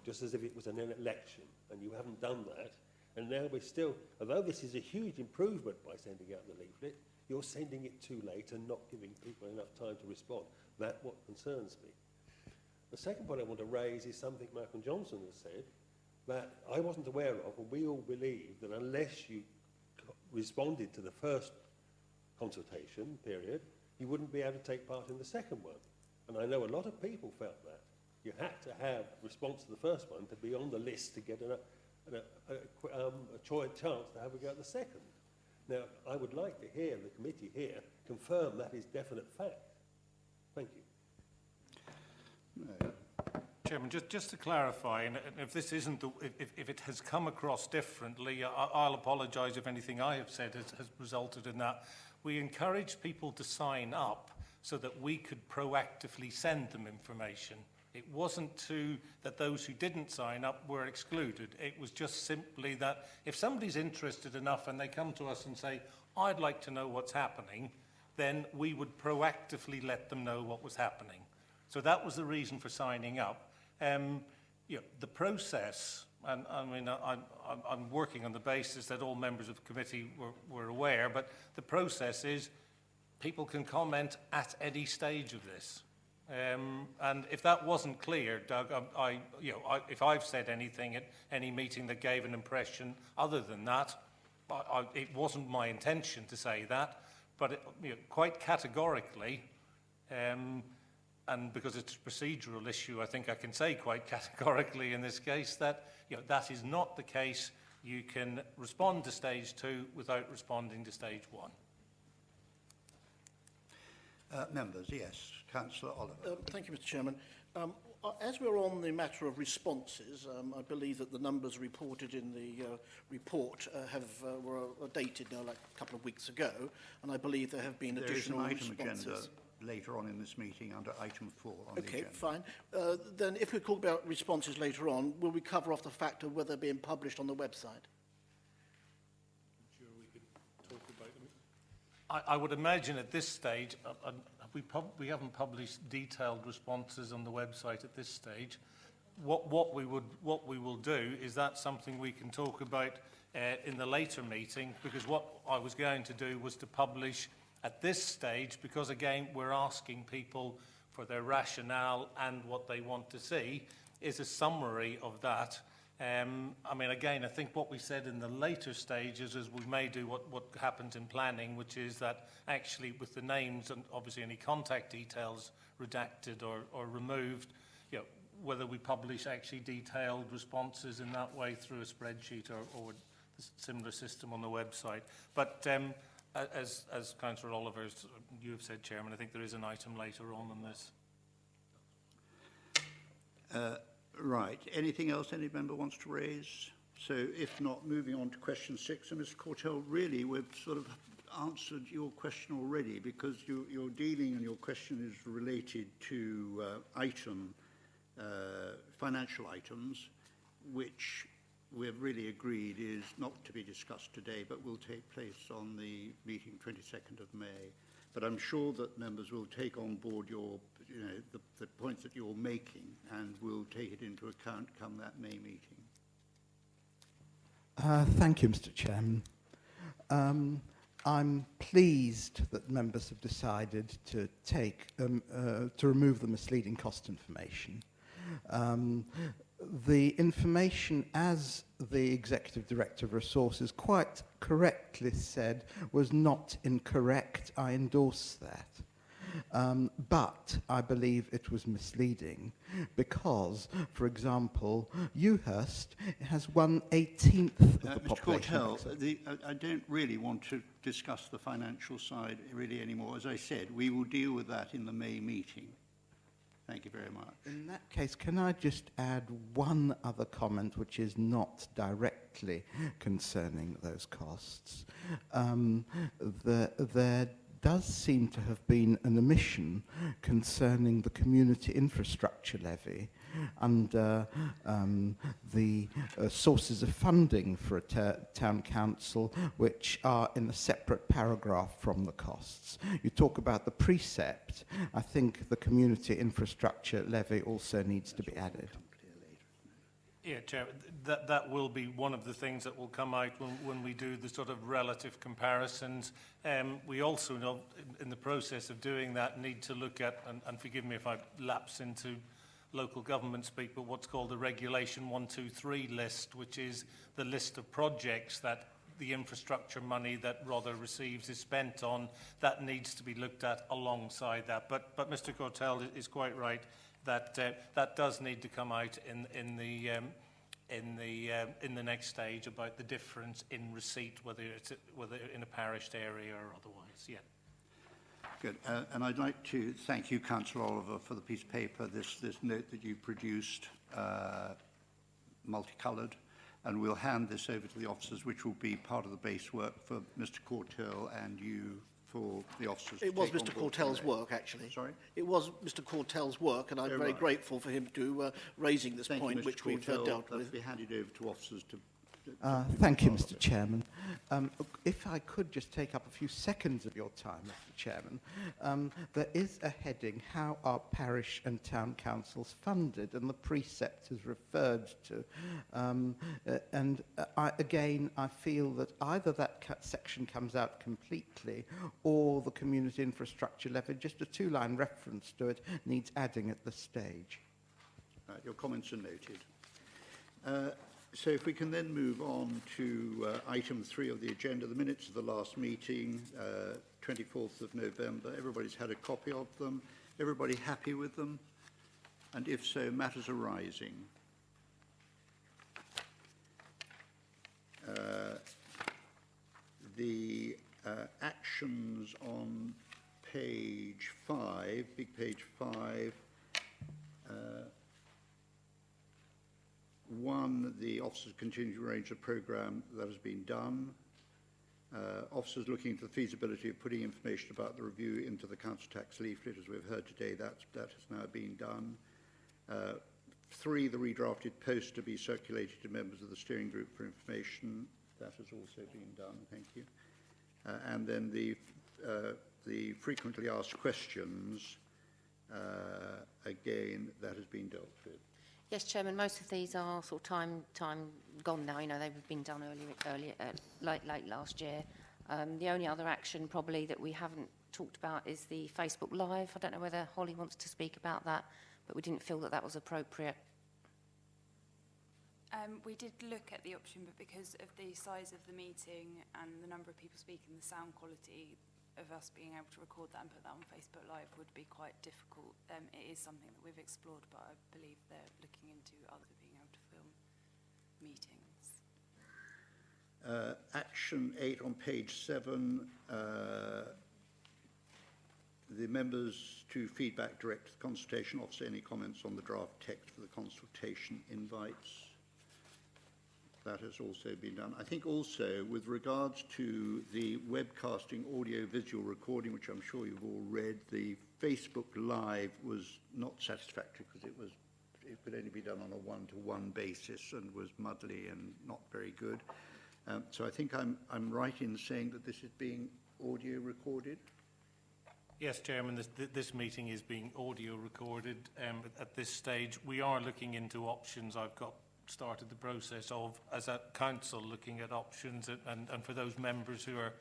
just as if it was an election, and you haven't done that. And now we're still, although this is a huge improvement by sending out the leaflet, you're sending it too late and not giving people enough time to respond. That's what concerns me. The second point I want to raise is something Malcolm Johnson has said that I wasn't aware of, and we all believe that unless you responded to the first consultation period, you wouldn't be able to take part in the second one. And I know a lot of people felt that. You had to have response to the first one to be on the list to get a chance to have a go at the second. Now, I would like to hear the committee here confirm that is definite fact. Thank you. No. Chairman, just to clarify, and if this isn't, if it has come across differently, I'll apologise if anything I have said has resulted in that. We encourage people to sign up so that we could proactively send them information. It wasn't that those who didn't sign up were excluded. It was just simply that if somebody's interested enough and they come to us and say, I'd like to know what's happening, then we would proactively let them know what was happening. So that was the reason for signing up. You know, the process, and I mean, I'm working on the basis that all members of the committee were aware, but the process is people can comment at any stage of this. And if that wasn't clear, Doug, if I've said anything at any meeting that gave an impression other than that, it wasn't my intention to say that, but quite categorically, and because it's a procedural issue, I think I can say quite categorically in this case that that is not the case. You can respond to stage 2 without responding to stage 1. Members, yes. Councillor Oliver. Thank you, Mr. Chairman. As we're on the matter of responses, I believe that the numbers reported in the report were dated like a couple of weeks ago, and I believe there have been additional responses. There is an item agenda later on in this meeting under item 4 on the agenda. Okay, fine. Then if we talk about responses later on, will we cover off the fact of whether they're being published on the website? Sure, we could talk about them. I would imagine at this stage, we haven't published detailed responses on the website at this stage. What we will do is that's something we can talk about in the later meeting, because what I was going to do was to publish at this stage, because again we're asking people for their rationale and what they want to see, is a summary of that. I mean, again, I think what we said in the later stages is we may do what happens in planning, which is that actually with the names and obviously any contact details redacted or removed, whether we publish actually detailed responses in that way through a spreadsheet or a similar system on the website. But as Councillor Oliver, you have said, Chairman, I think there is an item later on this. Right. Anything else any member wants to raise? So if not, moving on to question 6. And Mr. Cortell, really, we've sort of answered your question already, because you're dealing and your question is related to financial items, which we've really agreed is not to be discussed today, but will take place on the meeting 22nd of May. But I'm sure that members will take on board the points that you're making, and will take it into account come that May meeting. Thank you, Mr. Chairman. I'm pleased that members have decided to take to remove the misleading cost information. The information, as the Executive Director of Resources quite correctly said, was not incorrect. I endorse that. But I believe it was misleading because, for example, Ewhurst has 1/18 of the Mr. population. Cortell, I don't really want to discuss the financial side really anymore. As I said, we will deal with that in the May meeting. Thank you very much. In that case, can I just add one other comment which is not directly concerning those costs? There does seem to have been an omission concerning the community infrastructure levy under the sources of funding for a town council, which are in a separate paragraph from the costs. You talk about the precept. I think the community infrastructure levy also needs to be added. Yeah, Chair, that will be one of the things that will come out when we do the sort of relative comparisons. We also know, in the process of doing that, need to look at, and forgive me if I lapse into local government speak, but what's called the Regulation 123 list, which is the list of projects that the infrastructure money that Rother receives is spent on. That needs to be looked at alongside that. But Mr. Cortell is quite right that that does need to come out in the next stage about the difference in receipt, whether in a parished area or otherwise. Yeah. Good. And I'd like to thank you, Councillor Oliver, for the piece of paper, this note that you produced, multicoloured, and we'll hand this over to the officers, which will be part of the base work for Mr. Cortell and you for the officers. It was Mr. Cortell's work, actually. Sorry? It was Mr. Cortell's work, and I'm very grateful for him to raising this point, which we've dealt with. That'll be handed over to officers to Thank you, Mr. Chairman. If I could just take up a few seconds of your time, Mr. Chairman. There is a heading, how are parish and town councils funded, and the precept is referred to. Again, I feel that either that section comes out completely or the community infrastructure levy, just a two-line reference to it, needs adding at this stage. Your comments are noted. So if we can then move on to item 3 of the agenda, the minutes of the last meeting, 24th of November. Everybody's had a copy of them. Everybody happy with them? And if so, matters arising. The actions on page 5, big page 5, 1, the officers continue to arrange the programme. That has been done. Officers looking into the feasibility of putting information about the review into the council tax leaflet, as we've heard today, that has now been done. 3, the redrafted post to be circulated to members of the steering group for information. That has also been done. Thank you. And then the frequently asked questions, again, that has been dealt with. Yes, Chairman, most of these are sort of time gone now. You know, they've been done late last year. The only other action probably that we haven't talked about is the Facebook Live. I don't know whether Holly wants to speak about that, but we didn't feel that that was appropriate. We did look at the option, but because of the size of the meeting and the number of people speaking, the sound quality of us being able to record that and put that on Facebook Live would be quite difficult. It is something that we've explored, but I believe they're looking into other being able to film meetings. Action 8 on page 7, the members to feedback direct to the consultation officer. Any comments on the draft text for the consultation invites? That has also been done. I think also with regards to the webcasting audio-visual recording, which I'm sure you've all read, the Facebook Live was not satisfactory because it could only be done on a one-to-one basis and was muddly and not very good. So I think I'm right in saying that this is being audio recorded. Yes, Chairman, this meeting is being audio recorded at this stage. We are looking into options. I've started the process of, as a council, looking at options, and for those members who are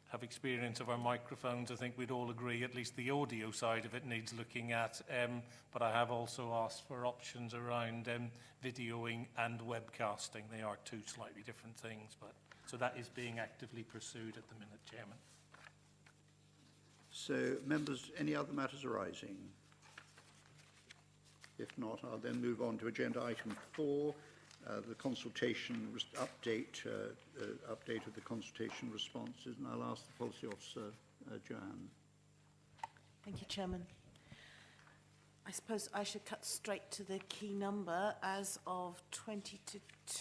have experience of our microphones, I think we'd all agree at least the audio side of it needs looking at. But I have also asked for options around videoing and webcasting. They are two slightly different things, but so that is being actively pursued at the minute, Chairman. So, members, any other matters arising? If not, I'll then move on to agenda item 4, the consultation update of the consultation responses, and I'll ask the policy officer, Joanne. Thank you, Chairman. I suppose I should cut straight to the key number. As of 20 to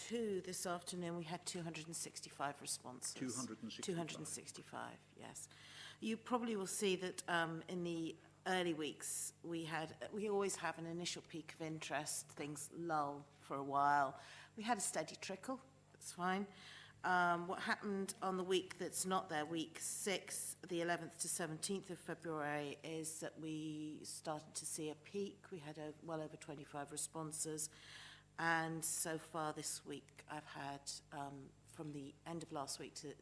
2 this afternoon, we had 265 responses. 265? 265, yes. You probably will see that in the early weeks, we always have an initial peak of interest, things lull for a while. We had a steady trickle, that's fine. What happened on the week that's not there, week 6, the 11th to 17th of February, is that we started to see a peak. We had well over 25 responses. And so far this week, I've had, from the end of last week to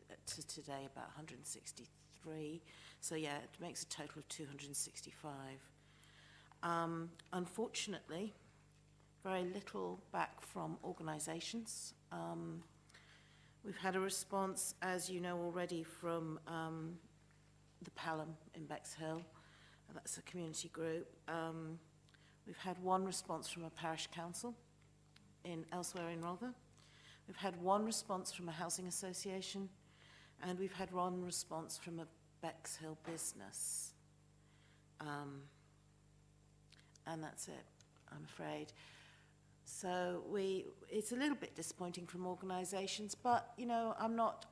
today, about 163. So yeah, it makes a total of 265. Unfortunately, very little back from organisations. We've had a response, as you know already, from the Patten in Bexhill. That's a community group. We've had one response from a parish council elsewhere in Rother. We've had one response from a housing association, and we've had one response from a Bexhill business. And that's it, I'm afraid. So it's a little bit disappointing from organisations, but you know, I'm not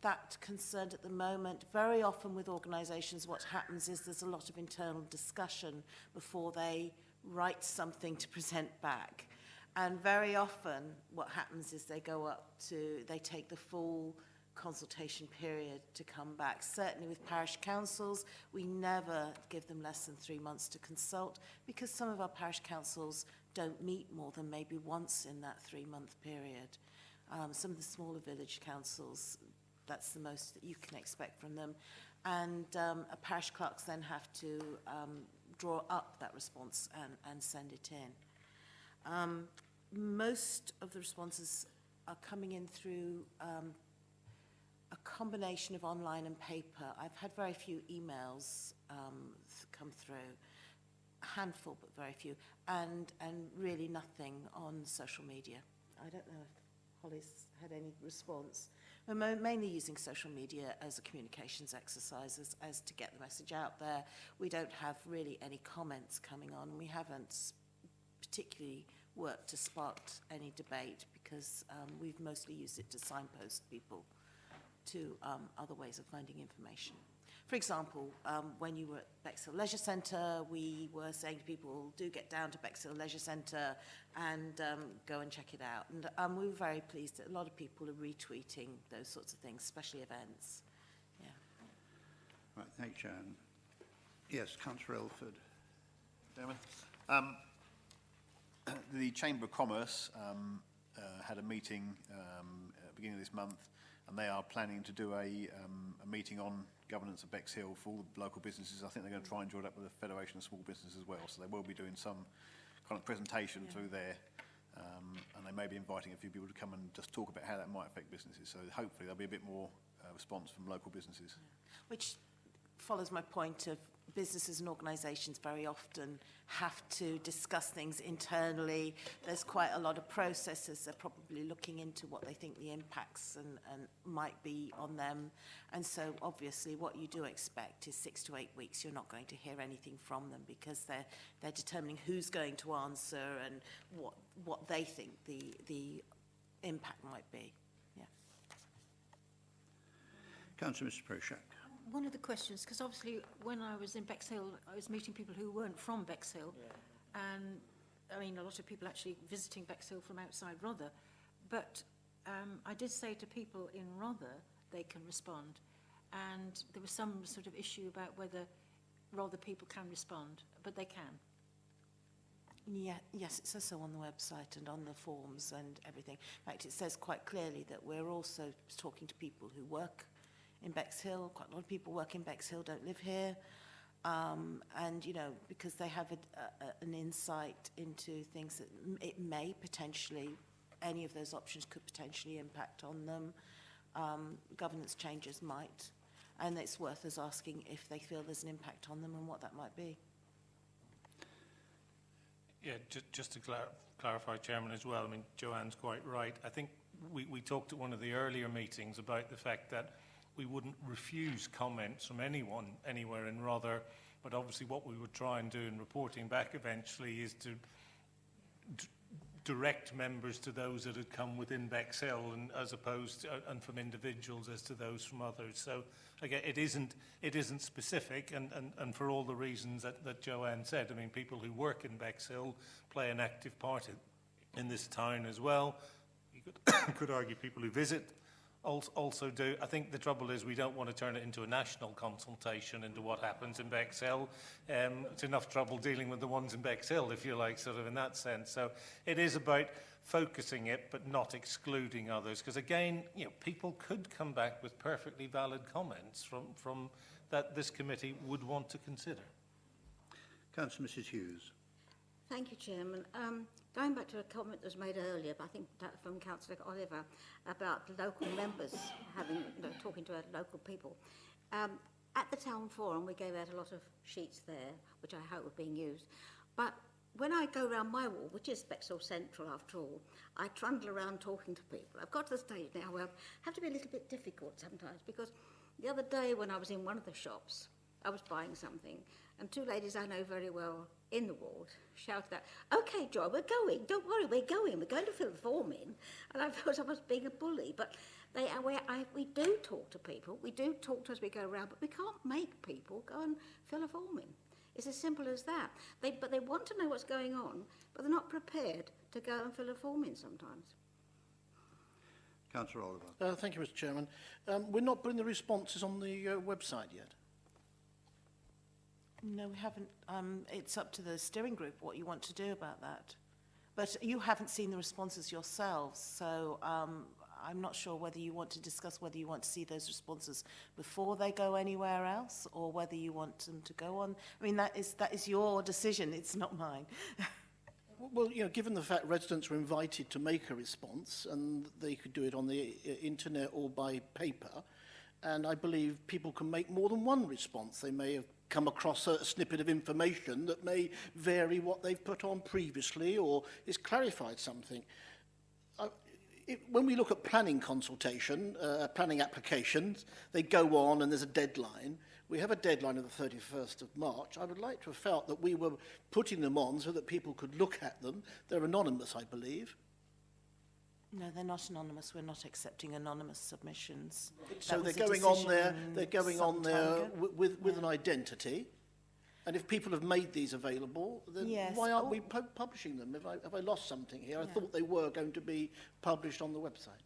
that concerned at the moment. Very often with organisations, what happens is there's a lot of internal discussion before they write something to present back. And very often what happens is they take the full consultation period to come back. Certainly with parish councils, we never give them less than 3 months to consult, because some of our parish councils don't meet more than maybe once in that 3-month period. Some of the smaller village councils, that's the most that you can expect from them. And a parish clerks then have to draw up that response and send it in. Most of the responses are coming in through a combination of online and paper. I've had very few emails come through, a handful but very few, and really nothing on social media. I don't know if Holly's had any response. We're mainly using social media as a communications exercise, as to get the message out there. We don't have really any comments coming on. We haven't particularly worked to spark any debate, because we've mostly used it to signpost people to other ways of finding information. For example, when you were at Bexhill Leisure Centre, we were saying to people, do get down to Bexhill Leisure Centre and go and check it out. And we were very pleased that a lot of people are retweeting those sorts of things, especially events. Yeah. Right, thank you, Joanne. Yes, Councillor Elford. Chairman. The Chamber of Commerce had a meeting at the beginning of this month, and they are planning to do a meeting on governance of Bexhill for all the local businesses. I think they're going to try and join up with the Federation of Small Businesses as well, so they will be doing some kind of presentation through there, and they may be inviting a few people to come and just talk about how that might affect businesses. So hopefully there'll be a bit more response from local businesses. Yeah. Which follows my point of businesses and organisations very often have to discuss things internally. There's quite a lot of processes. They're probably looking into what they think the impacts and might be on them. And so obviously what you do expect is 6 to 8 weeks. You're not going to hear anything from them, because they're determining who's going to answer and what they think the impact might be. Yeah. Councillor Mr. Prochak. One of the questions, because obviously when I was in Bexhill, I was meeting people who weren't from Bexhill, and I mean a lot of people actually visiting Bexhill from outside Rother, but I did say to people in Rother they can respond, and there was some sort of issue about whether Rother people can respond, but they can. Yeah, yes, it says so on the website and on the forms and everything. In fact, it says quite clearly that we're also talking to people who work in Bexhill. Quite a lot of people work in Bexhill don't live here. And, you know, because they have an insight into things that it may potentially, any of those options could potentially impact on them. Governance changes might. And it's worth us asking if they feel there's an impact on them and what that might be. Yeah, just to clarify, Chairman, as well, I mean, Joanne's quite right. I think we talked at one of the earlier meetings about the fact that we wouldn't refuse comments from anyone anywhere in Rother, but obviously what we would try and do in reporting back eventually is to direct members to those that had come within Bexhill, and as opposed to, and from individuals as to those from others. So again, it isn't specific, and for all the reasons that Joanne said. I mean, people who work in Bexhill play an active part in this town as well. You could argue people who visit also do. I think the trouble is we don't want to turn it into a national consultation into what happens in Bexhill. It's enough trouble dealing with the ones in Bexhill, if you like, sort of in that sense. So it is about focusing it, but not excluding others. Because again, you know, people could come back with perfectly valid comments from that this committee would want to consider. Councillor Mrs Hughes. Thank you, Chairman. Going back to a comment that was made earlier, but I think that from Councillor Oliver, about local members having, you know, talking to local people. At the town forum, we gave out a lot of sheets there, which I hope are being used. But when I go around my ward, which is Bexhill Central after all, I trundle around talking to people. I've got to the stage now where I have to be a little bit difficult sometimes, because the other day when I was in one of the shops, I was buying something, and two ladies I know very well in the ward shouted out, "Okay, Joy, we're going. Don't worry, we're going. We're going to fill the form in." And I felt I was being a bully, but we do talk to people. We do talk to as we go around, but we can't make people go and fill a form in. It's as simple as that. But they want to know what's going on, but they're not prepared to go and fill a form in sometimes. Councillor Oliver. Thank you, Mr Chairman. We're not putting the responses on the website yet. No, we haven't. It's up to the steering group what you want to do about that. But you haven't seen the responses yourselves, so I'm not sure whether you want to discuss whether you want to see those responses before they go anywhere else, or whether you want them to go on. I mean, that is your decision. It's not mine. Well, you know, given the fact residents were invited to make a response, and they could do it on the internet or by paper, and I believe people can make more than one response. They may have come across a snippet of information that may vary what they've put on previously, or it's clarified something. When we look at planning consultation, planning applications, they go on and there's a deadline. We have a deadline of the 31st of March. I would like to have felt that we were putting them on so that people could look at them. They're anonymous, I believe. No, they're not anonymous. We're not accepting anonymous submissions. So they're going on there. They're going on there with an identity. And if people have made these available, then why aren't we publishing them? Have I lost something here? I thought they were going to be published on the website.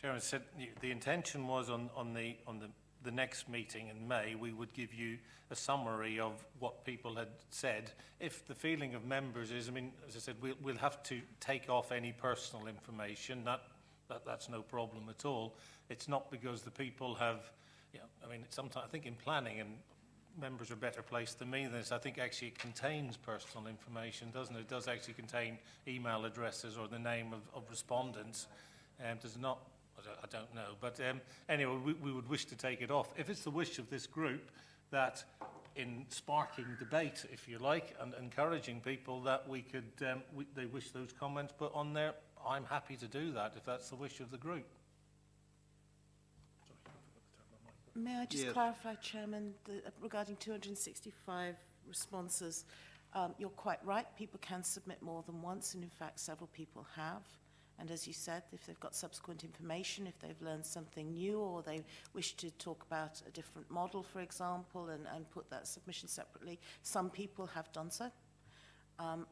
Chairman said the intention was on the next meeting in May, we would give you a summary of what people had said. If the feeling of members is, I mean, as I said, we'll have to take off any personal information. That's no problem at all. It's not because the people have, you know, I mean, sometimes I think in planning, and members are better placed than me than this, I think actually it contains personal information, doesn't it? It does actually contain email addresses or the name of respondents. Does not, I don't know. But anyway, we would wish to take it off. If it's the wish of this group that in sparking debate, if you like, and encouraging people that we could, they wish those comments put on there, I'm happy to do that if that's the wish of the group. May I just clarify, Chairman, regarding 265 responses, you're quite right, people can submit more than once, and in fact several people have. And as you said, if they've got subsequent information, if they've learned something new, or they wish to talk about a different model, for example, and put that submission separately, some people have done so.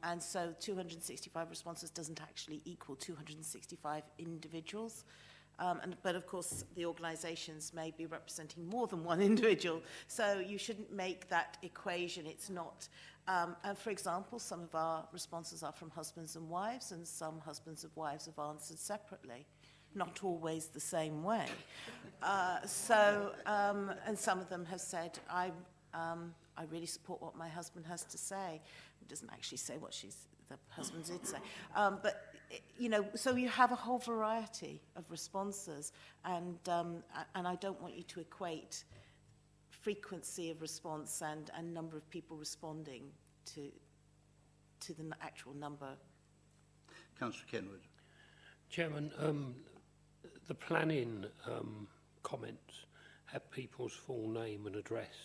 And so 265 responses doesn't actually equal 265 individuals. But of course, the organisations may be representing more than one individual. So you shouldn't make that equation. It's not. And for example, some of our responses are from husbands and wives, and some husbands and wives have answered separately. not always the same way. And some of them have said, I really support what my husband has to say. It doesn't actually say what the husband did say. But, you know, so you have a whole variety of responses, and I don't want you to equate frequency of response and number of people responding to the actual number. Councillor Kenward. Chairman, the planning comments have people's full name and address,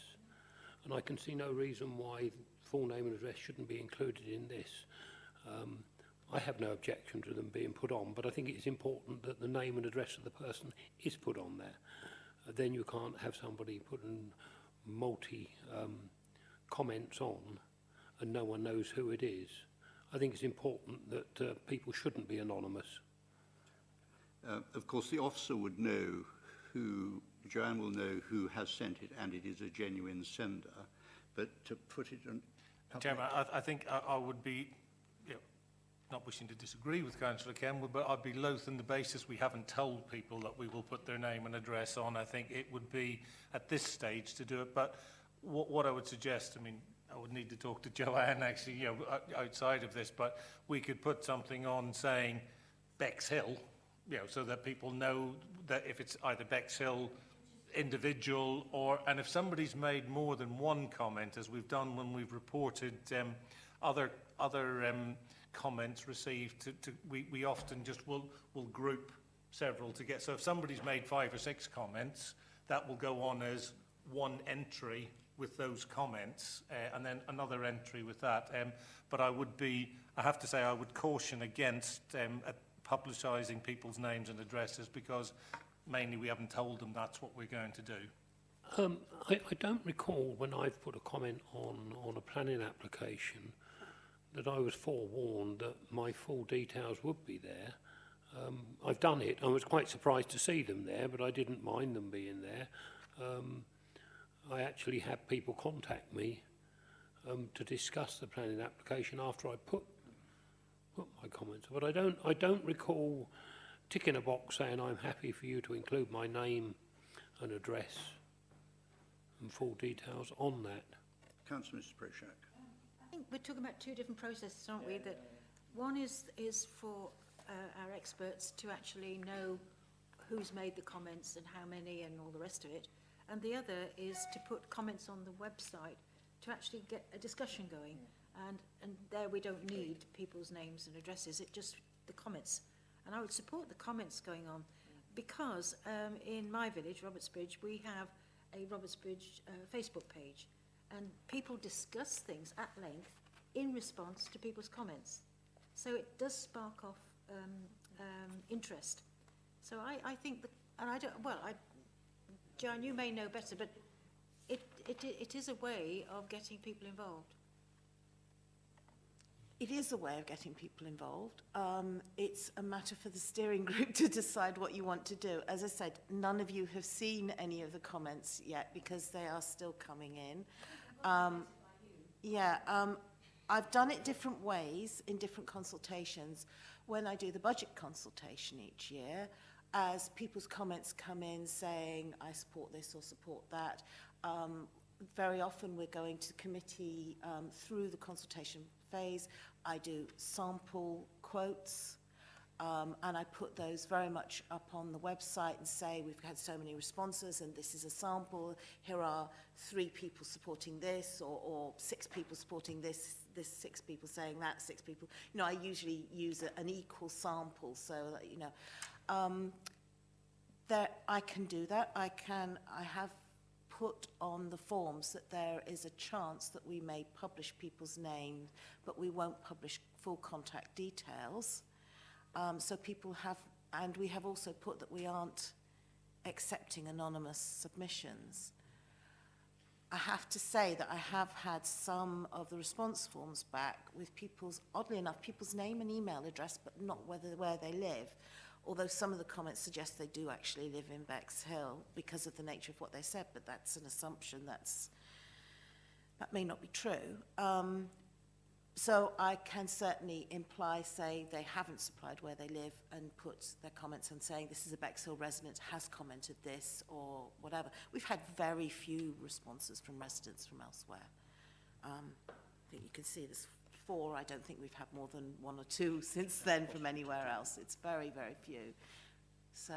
and I can see no reason why full name and address shouldn't be included in this. I have no objection to them being put on, but I think it's important that the name and address of the person is put on there. Then you can't have somebody putting comments on and no one knows who it is. I think it's important that people shouldn't be anonymous. Of course, the officer would know Joanne will know who has sent it, and it is a genuine sender, but to put it on... Chairman, I think I would be, you know, not wishing to disagree with Councillor Kenward, but I'd be loath on the basis we haven't told people that we will put their name and address on. I think it would be at this stage to do it, but what I would suggest, I mean, I would need to talk to Joanne actually, you know, outside of this, but we could put something on saying Bexhill, you know, so that people know that if it's either Bexhill individual and if somebody's made more than one comment, as we've done when we've reported other comments received, we often just will group several to get. So if somebody's made 5 or 6 comments, that will go on as one entry with those comments, and then another entry with that. But I have to say, I would caution against publicising people's names and addresses, because mainly we haven't told them that's what we're going to do. I don't recall when I've put a comment on a planning application that I was forewarned that my full details would be there. I've done it. I was quite surprised to see them there, but I didn't mind them being there. I actually had people contact me to discuss the planning application after I put my comments. But I don't recall ticking a box saying I'm happy for you to include my name and address and full details on that. Councillor Mr. Prochak. I think we're talking about 2 different processes, aren't we? That one is for our experts to actually know who's made the comments and how many and all the rest of it. And the other is to put comments on the website to actually get a discussion going. And there we don't need people's names and addresses, it's just the comments. And I would support the comments going on, because in my village, Robertsbridge, we have a Robertsbridge Facebook page, and people discuss things at length in response to people's comments. So it does spark off interest. So I think, and I don't, well, Joanne, you may know better, but it is a way of getting people involved. It is a way of getting people involved. It's a matter for the steering group to decide what you want to do. As I said, none of you have seen any of the comments yet because they are still coming in. I've done it different ways in different consultations. When I do the budget consultation each year, as people's comments come in saying, I support this or support that, very often we're going to committee through the consultation phase. I do sample quotes, and I put those very much up on the website and say we've had so many responses and this is a sample. Here are 3 people supporting this, or 6 people supporting this 6 people saying that, 6 people. You know, I usually use an equal sample, so that, you know, I can do that. I have put on the forms that there is a chance that we may publish people's names, but we won't publish full contact details. So people have, and we have also put that we aren't accepting anonymous submissions. I have to say that I have had some of the response forms back with people's, oddly enough, people's name and email address, but not where they live. Although some of the comments suggest they do actually live in Bexhill because of the nature of what they said, but that's an assumption that may not be true. So I can certainly imply, say, they haven't supplied where they live and put their comments and saying this is a Bexhill resident, has commented this or whatever. We've had very few responses from residents from elsewhere. I think you can see there's 4. I don't think we've had more than 1 or 2 since then from anywhere else. It's very, very few. So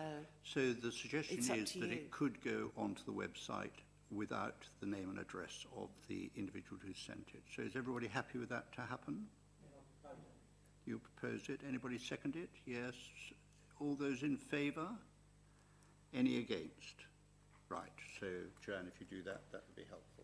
the suggestion is that it could go onto the website without the name and address of the individual who sent it. So is everybody happy with that to happen? You propose it. Anybody second it? Yes. All those in favour? Any against? Right. So, Joanne, if you do that, that would be helpful.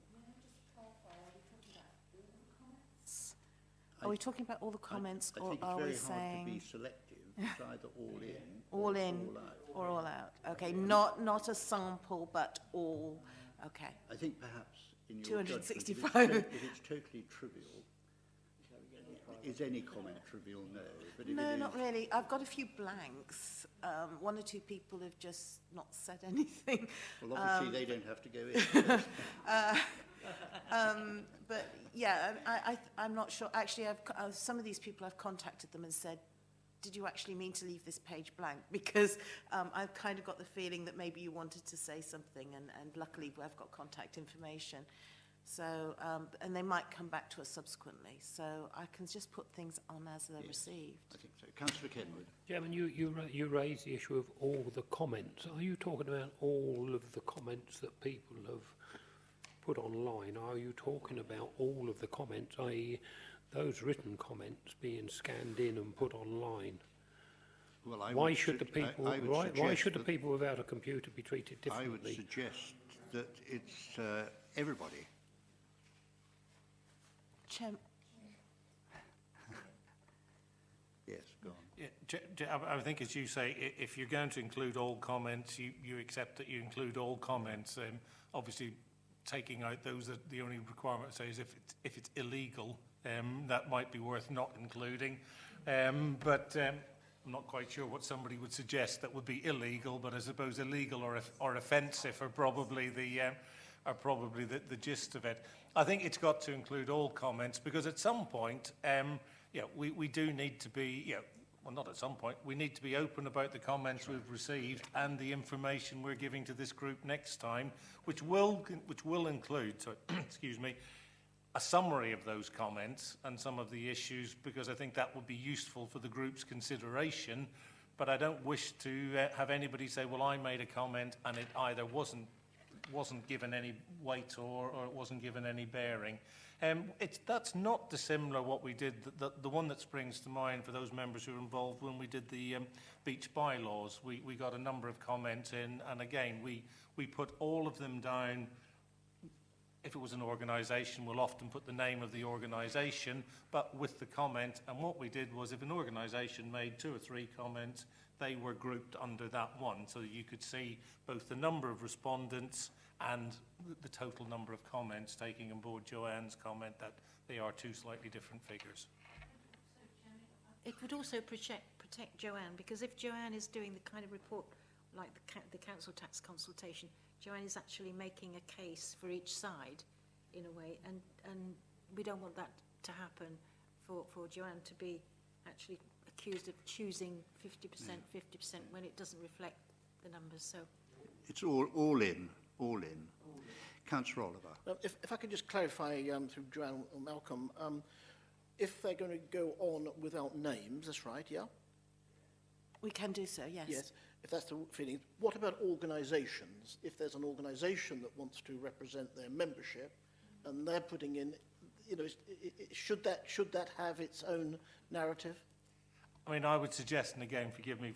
Are we talking about all the comments, or are we saying... I think it's very hard to be selective. It's either all in, all in, or all out. Okay, not a sample, but all. Okay. I think perhaps in your 265. judgment, if it's totally trivial, is any comment trivial? No. But if no, not really. I've got a few blanks. 1 or 2 people have just not said anything. Well, obviously they don't have to go in. But yeah, I'm not sure. Actually, some of these people, I've contacted them and said, did you actually mean to leave this page blank? Because I've kind of got the feeling that maybe you wanted to say something, and luckily I've got contact information. So, and they might come back to us subsequently. So I can just put things on as they're received. I think so. Councillor Kenward. Chairman, you raised the issue of all the comments. Are you talking about all of the comments that people have put online? Are you talking about all of the comments, i.e. those written comments being scanned in and put online? Well, why should the people without a computer be treated differently? I would suggest that it's everybody. Yes, go on. Yeah, I think, as you say, if you're going to include all comments, you accept that you include all comments. Obviously, taking out those that the only requirement says if it's illegal, that might be worth not including. But I'm not quite sure what somebody would suggest that would be illegal. But I suppose illegal or offensive are probably the gist of it. I think it's got to include all comments because at some point, we do need to be, well, not at some point, we need to be open about the comments we've received and the information we're giving to this group next time, which will include, excuse me, a summary of those comments and some of the issues, because I think that would be useful for the group's consideration. But I don't wish to have anybody say, well, I made a comment and it either wasn't given any weight or it wasn't given any bearing. That's not dissimilar what we did. The one that springs to mind for those members who were involved when we did the beach bylaws, we got a number of comments in, and again, we put all of them down. If it was an organisation, we'll often put the name of the organisation, but with the comment. And what we did was, if an organisation made 2 or 3 comments, they were grouped under that one, so that you could see both the number of respondents and the total number of comments, taking on board Joanne's comment that they are 2 slightly different figures. It would also protect Joanne, because if Joanne is doing the kind of report like the council tax consultation, Joanne is actually making a case for each side in a way, and we don't want that to happen for Joanne to be actually accused of choosing 50%, 50% when it doesn't reflect the numbers. So it's all in. Councillor Oliver. If I could just clarify through Joanne or Malcolm, if they're going to go on without names, that's right, yeah? We can do so, yes. Yes, if that's the feeling. What about organisations? If there's an organisation that wants to represent their membership and they're putting in, should that have its own narrative? I mean, I would suggest, and again, forgive me,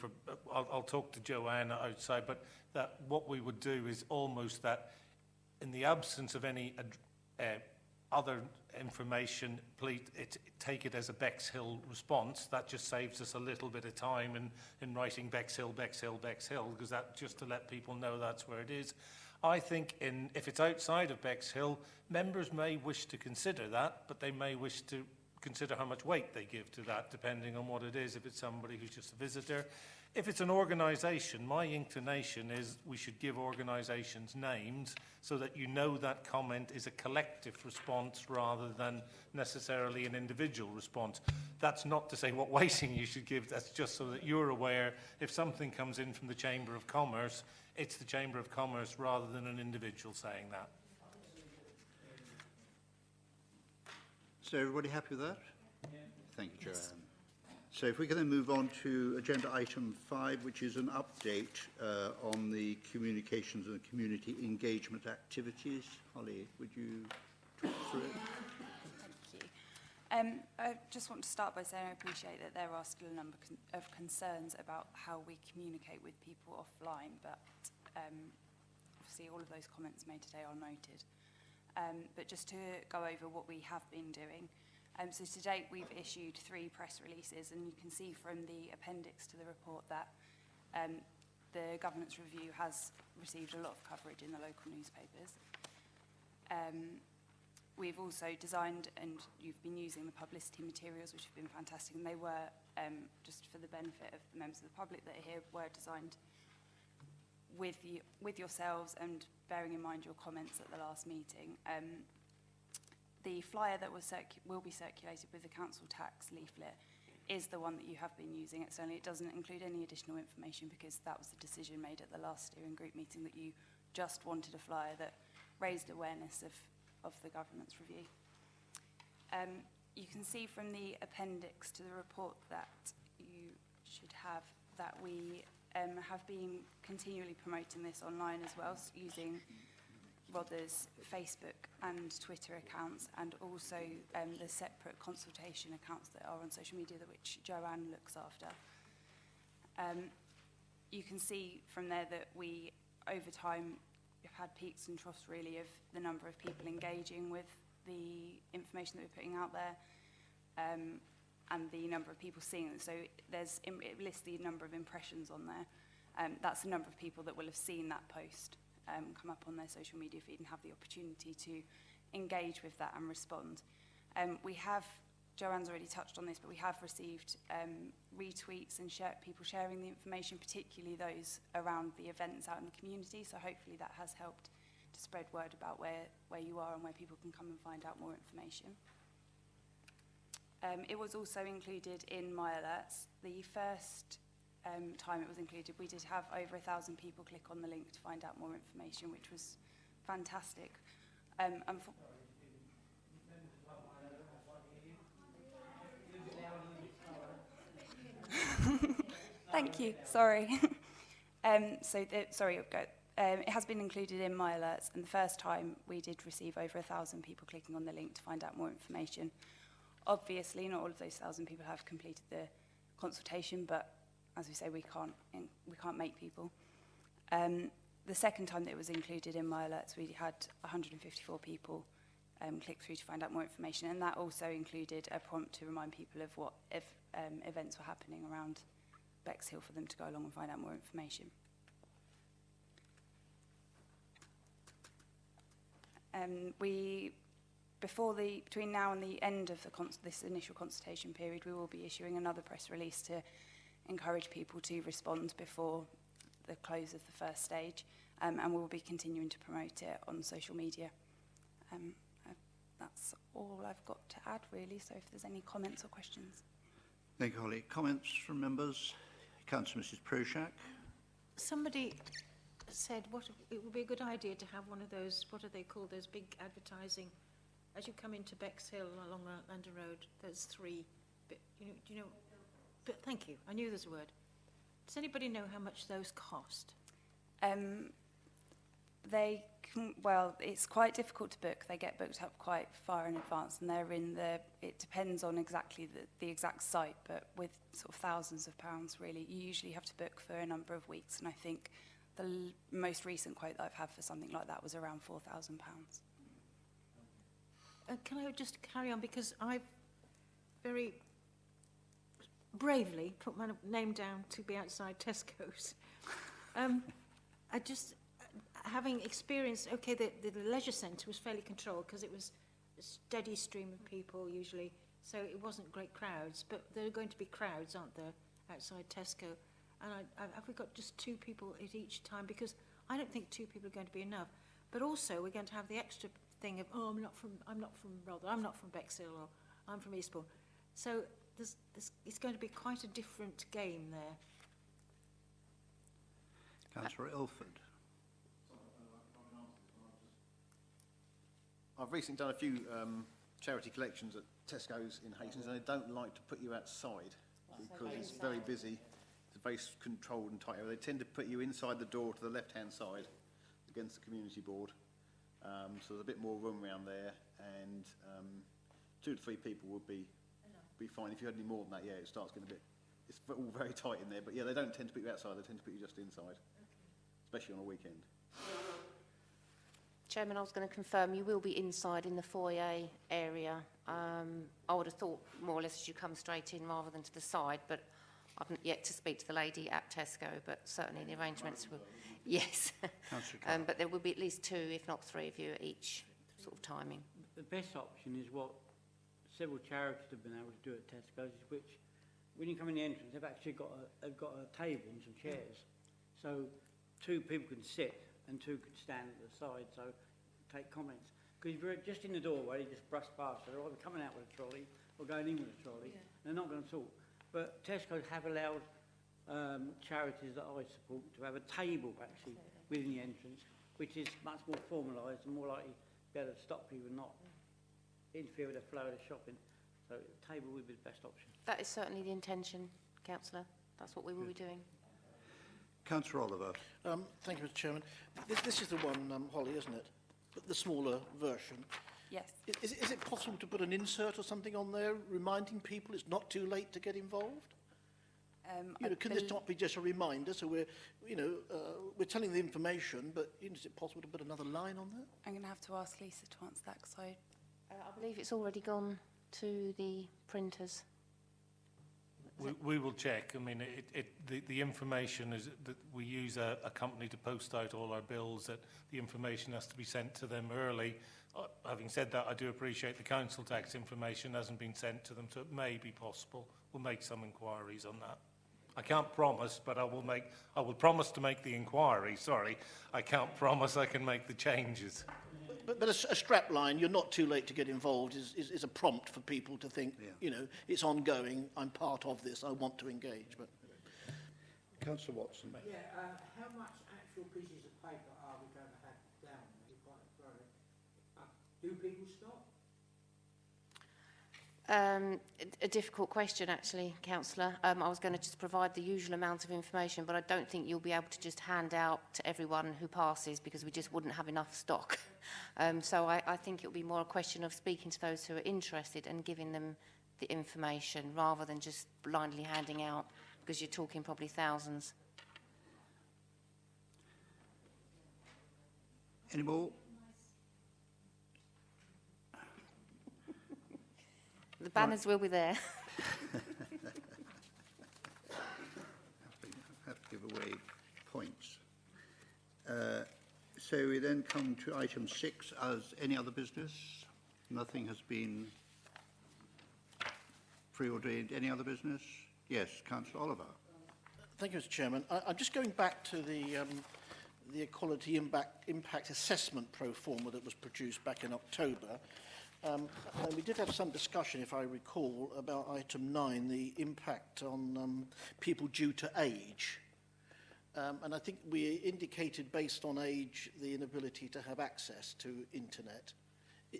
I'll talk to Joanne outside, but that what we would do is almost that in the absence of any other information, please take it as a Bexhill response. That just saves us a little bit of time in writing Bexhill, because that just to let people know that's where it is. I think if it's outside of Bexhill, members may wish to consider that, but they may wish to consider how much weight they give to that, depending on what it is, if it's somebody who's just a visitor. If it's an organisation, my inclination is we should give organisations names so that you know that comment is a collective response rather than necessarily an individual response. That's not to say what weighting you should give, that's just so that you're aware if something comes in from the Chamber of Commerce, it's the Chamber of Commerce rather than an individual saying that. So everybody happy with that? Yeah. Thank you, Joanne. So if we can then move on to agenda item 5, which is an update on the communications and community engagement activities. Holly, would you talk through it? Thank you. I just want to start by saying I appreciate that there are still a number of concerns about how we communicate with people offline, but obviously all of those comments made today are noted. But just to go over what we have been doing. So to date, we've issued 3 press releases, and you can see from the appendix to the report that the governance review has received a lot of coverage in the local newspapers. We've also designed, and you've been using the publicity materials, which have been fantastic, and they were, just for the benefit of the members of the public that are here, were designed with yourselves and bearing in mind your comments at the last meeting. The flyer that will be circulated with the council tax leaflet is the one that you have been using externally. It doesn't include any additional information because that was the decision made at the last steering group meeting that you just wanted a flyer that raised awareness of the governance review. You can see from the appendix to the report that you should have that we have been continually promoting this online as well, so using Rother's Facebook and Twitter accounts, and also the separate consultation accounts that are on social media, which Joanne looks after. You can see from there that we, over time, have had peaks and troughs really of the number of people engaging with the information that we're putting out there, and the number of people seeing it. So it lists the number of impressions on there. That's the number of people that will have seen that post come up on their social media feed and have the opportunity to engage with that and respond. We have, Joanne's already touched on this, but we have received retweets and people sharing the information, particularly those around the events out in the community, so hopefully that has helped to spread word about where you are and where people can come and find out more information. It was also included in my alerts. The first time it was included, we did have over 1,000 people click on the link to find out more information, which was fantastic. Thank you, sorry. It has been included in my alerts, and the first time we did receive over 1,000 people clicking on the link to find out more information. Obviously, not all of those 1,000 people have completed the consultation, but as we say, we can't make people. The second time that it was included in my alerts, we had 154 people click through to find out more information, and that also included a prompt to remind people of what events were happening around Bexhill for them to go along and find out more information. Between now and the end of this initial consultation period, we will be issuing another press release to encourage people to respond before the close of the first stage, and we will be continuing to promote it on social media. That's all I've got to add, really, so if there's any comments or questions. Thank you, Holly. Comments from members? Councillor Mrs. Prochak. Somebody said it would be a good idea to have one of those, what are they called, those big advertising, as you come into Bexhill along London Road, there's 3, do you know, but thank you, I knew there's a word. Does anybody know how much those cost? It's quite difficult to book. They get booked up quite far in advance, and it depends on exactly the exact site, but with sort of thousands of pounds, really. You usually have to book for a number of weeks, and I think the most recent quote that I've had for something like that was around £4,000. Can I just carry on, because I've very bravely put my name down to be outside Tesco's. I just, having experienced, the leisure centre was fairly controlled because it was a steady stream of people, usually So it wasn't great crowds, but there are going to be crowds, aren't there, outside Tesco? And have we got just 2 people at each time? Because I don't think 2 people are going to be enough. But also we're going to have the extra thing of, oh, I'm not from Rother, I'm not from Bexhill, or I'm from Eastbourne. So it's going to be quite a different game there. Councillor Elford. I've recently done a few charity collections at Tesco's in Hastings, and they don't like to put you outside because it's very busy. It's a very controlled and tight area. They tend to put you inside the door to the left-hand side against the community board. So there's a bit more room around there, and 2 to 3 people would be fine. If you had any more than that, yeah, it starts getting a bit, it's all very tight in there. But yeah, they don't tend to put you outside, they tend to put you just inside, especially on a weekend. Chairman, I was going to confirm you will be inside in the foyer area. I would have thought more or less as you come straight in rather than to the side, but I've yet to speak to the lady at Tesco, but certainly the arrangements will... Yes. But there will be at least 2, if not 3 of you at each sort of timing. The best option is what several charities have been able to do at Tesco's, which when you come in the entrance, they've actually got a table and some chairs. So 2 people can sit and 2 could stand at the side, so take comments. Because if you're just in the doorway, you just brush past, they're either coming out with a trolley or going in with a trolley. Yeah. They're not going to talk. But Tesco have allowed charities that I support to have a table actually within the entrance, which is much more formalised and more likely to be able to stop people and not interfere with the flow of the shopping. So a table would be the best option. That is certainly the intention, Councillor. That's what we will be doing. Councillor Oliver. Thank you, Mr. Chairman. This is the one, Holly, isn't it? The smaller version. Yes. Is it possible to put an insert or something on there reminding people it's not too late to get involved? Can this not be just a reminder? So we're telling the information, but is it possible to put another line on there? I'm going to have to ask Lisa to answer that because I believe it's already gone to the printers. We will check. I mean, the information is that we use a company to post out all our bills, that the information has to be sent to them early. Having said that, I do appreciate the council tax information hasn't been sent to them, so it may be possible. We'll make some inquiries on that. I can't promise, but I will promise to make the inquiry. Sorry, I can't promise I can make the changes. But a strap line, you're not too late to get involved, is a prompt for people to think, it's ongoing, I'm part of this, I want to engage. But Councillor Watson. Yeah, how much actual pieces of paper are we going to have down? Do people stop? A difficult question, actually, Councillor. I was going to just provide the usual amount of information, but I don't think you'll be able to just hand out to everyone who passes because we just wouldn't have enough stock. So I think it'll be more a question of speaking to those who are interested and giving them the information rather than just blindly handing out, because you're talking probably thousands. Any more? The banners will be there. have to give away points. So we then come to item 6 as any other business. Nothing has been preordained. Any other business? Yes, Councillor Oliver. Thank you, Mr. Chairman. I'm just going back to the Equality Impact Assessment pro forma that was produced back in October. And we did have some discussion, if I recall, about item 9, the impact on people due to age. And I think we indicated, based on age, the inability to have access to internet.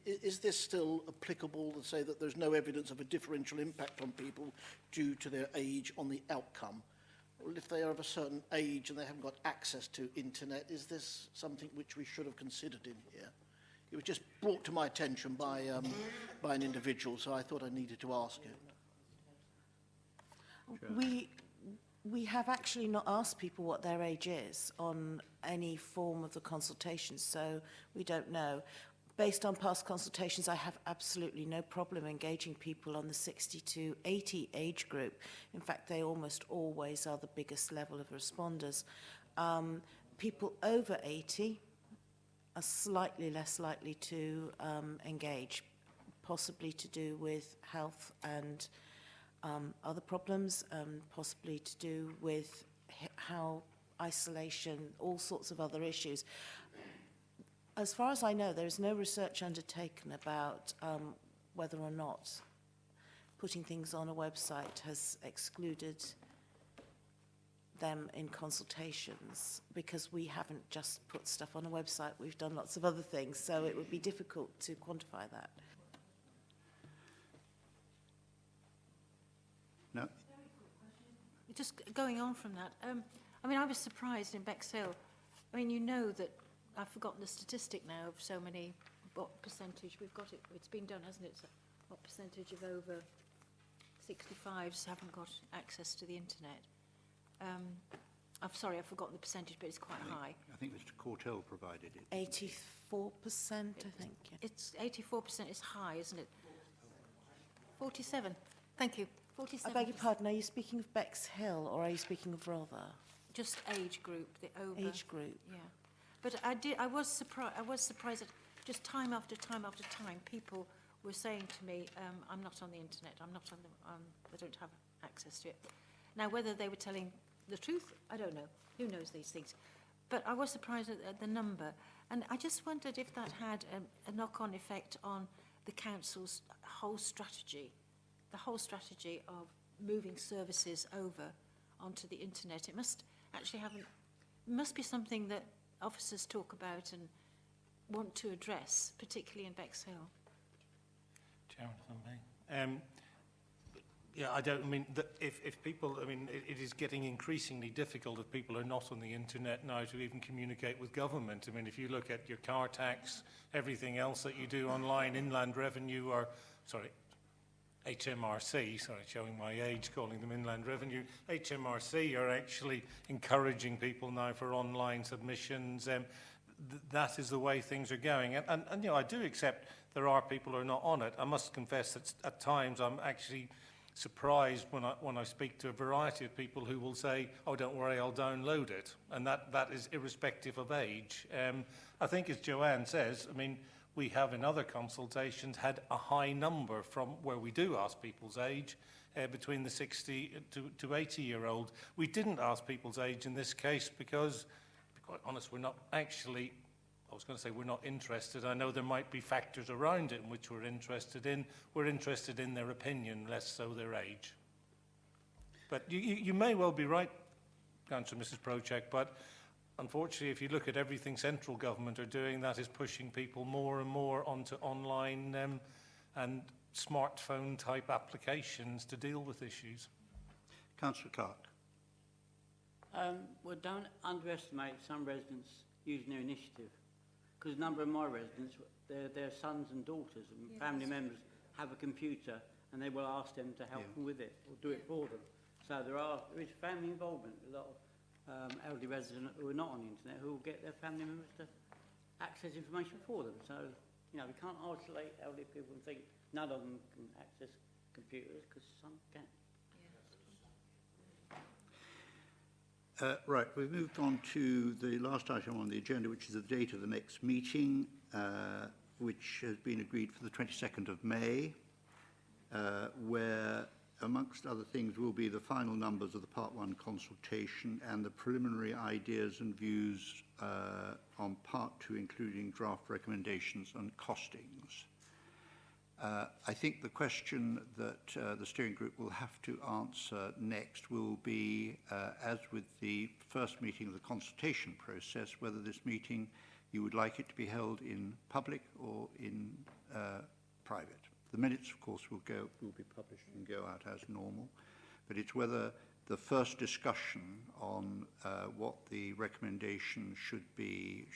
Is this still applicable to say that there's no evidence of a differential impact on people due to their age on the outcome? Or if they are of a certain age and they haven't got access to internet, is this something which we should have considered in here? It was just brought to my attention by an individual, so I thought I needed to ask it. We have actually not asked people what their age is on any form of the consultation, so we don't know. Based on past consultations, I have absolutely no problem engaging people on the 60 to 80 age group. In fact, they almost always are the biggest level of responders. People over 80 are slightly less likely to engage. possibly to do with health and other problems, possibly to do with how isolation, all sorts of other issues. As far as I know, there is no research undertaken about whether or not putting things on a website has excluded them in consultations, because we haven't just put stuff on a website, we've done lots of other things, so it would be difficult to quantify that. No? Just going on from that, I mean, I was surprised in Bexhill. I mean, you know that I've forgotten the statistic now of so many, what percentage, we've got it, it's been done, hasn't it? So what percentage of over 65s haven't got access to the internet? I'm sorry, I've forgotten the percentage, but it's quite high. I think Mr. Cortell provided it. 84%, I think. Yeah. It's 84% is high, isn't it? 47. Thank you. 47. I beg your pardon, are you speaking of Bexhill or are you speaking of Rother? Just age group, the over. Age group. Yeah. But I was surprised that just time after time after time, people were saying to me, I'm not on the internet, I'm not on the, I don't have access to it. Now, whether they were telling the truth, I don't know. Who knows these things? But I was surprised at the number. And I just wondered if that had a knock-on effect on the council's whole strategy, the whole strategy of moving services over onto the internet. It must actually have, it must be something that officers talk about and want to address, particularly in Bexhill. Chairman, if I may. Yeah, I don't, I mean, if people, I mean, it is getting increasingly difficult if people are not on the internet now to even communicate with government. I mean, if you look at your car tax, everything else that you do online, inland revenue, or, sorry, HMRC, sorry, showing my age, calling them inland revenue, HMRC are actually encouraging people now for online submissions. That is the way things are going. And, you know, I do accept there are people who are not on it. I must confess that at times I'm actually surprised when I speak to a variety of people who will say, oh, don't worry, I'll download it. And that is irrespective of age. I think, as Joanne says, I mean, we have in other consultations had a high number from where we do ask people's age, between the 60 to 80-year-old. We didn't ask people's age in this case because, to be quite honest, we're not actually, I was going to say we're not interested. I know there might be factors around it in which we're interested in. We're interested in their opinion, less so their age. But you may well be right, Councillor Mrs. Prochak, but unfortunately, if you look at everything central government are doing, that is pushing people more and more onto online and smartphone-type applications to deal with issues. Councillor Clark. Well, don't underestimate some residents using their initiative, because a number of my residents, their sons and daughters and family members have a computer, and they will ask them to help them with it or do it for them. So there is family involvement. A lot of elderly residents who are not on the internet who will get their family members to access information for them. So, you know, we can't isolate elderly people and think none of them can access computers, because some can. Right, we've moved on to the last item on the agenda, which is the date of the next meeting, which has been agreed for the 22nd of May, where, amongst other things, will be the final numbers of the Part 1 consultation and the preliminary ideas and views on Part 2, including draft recommendations and costings. I think the question that the steering group will have to answer next will be, as with the first meeting of the consultation process, whether this meeting you would like it to be held in public or in private. The minutes, of course, will be published and go out as normal, but it's whether the first discussion on what the recommendation should be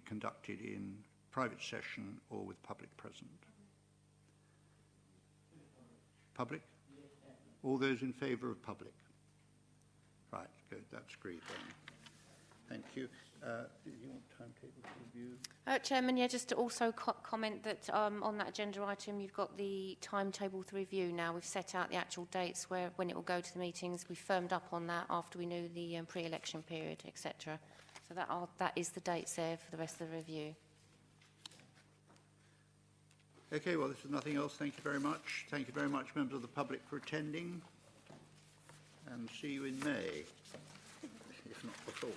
conducted in private session or with public present. Public? All those in favour of public? Right, good, that's agreed then. Thank you. Do you want timetable to review? Chairman, yeah, just to also comment that on that agenda item, you've got the timetable to review now. We've set out the actual dates when it will go to the meetings. We firmed up on that after we knew the pre-election period, etc. So that is the dates there for the rest of the review. Okay, well, this is nothing else. Thank you very much. Thank you very much, members of the public, for attending. And see you in May, if not before.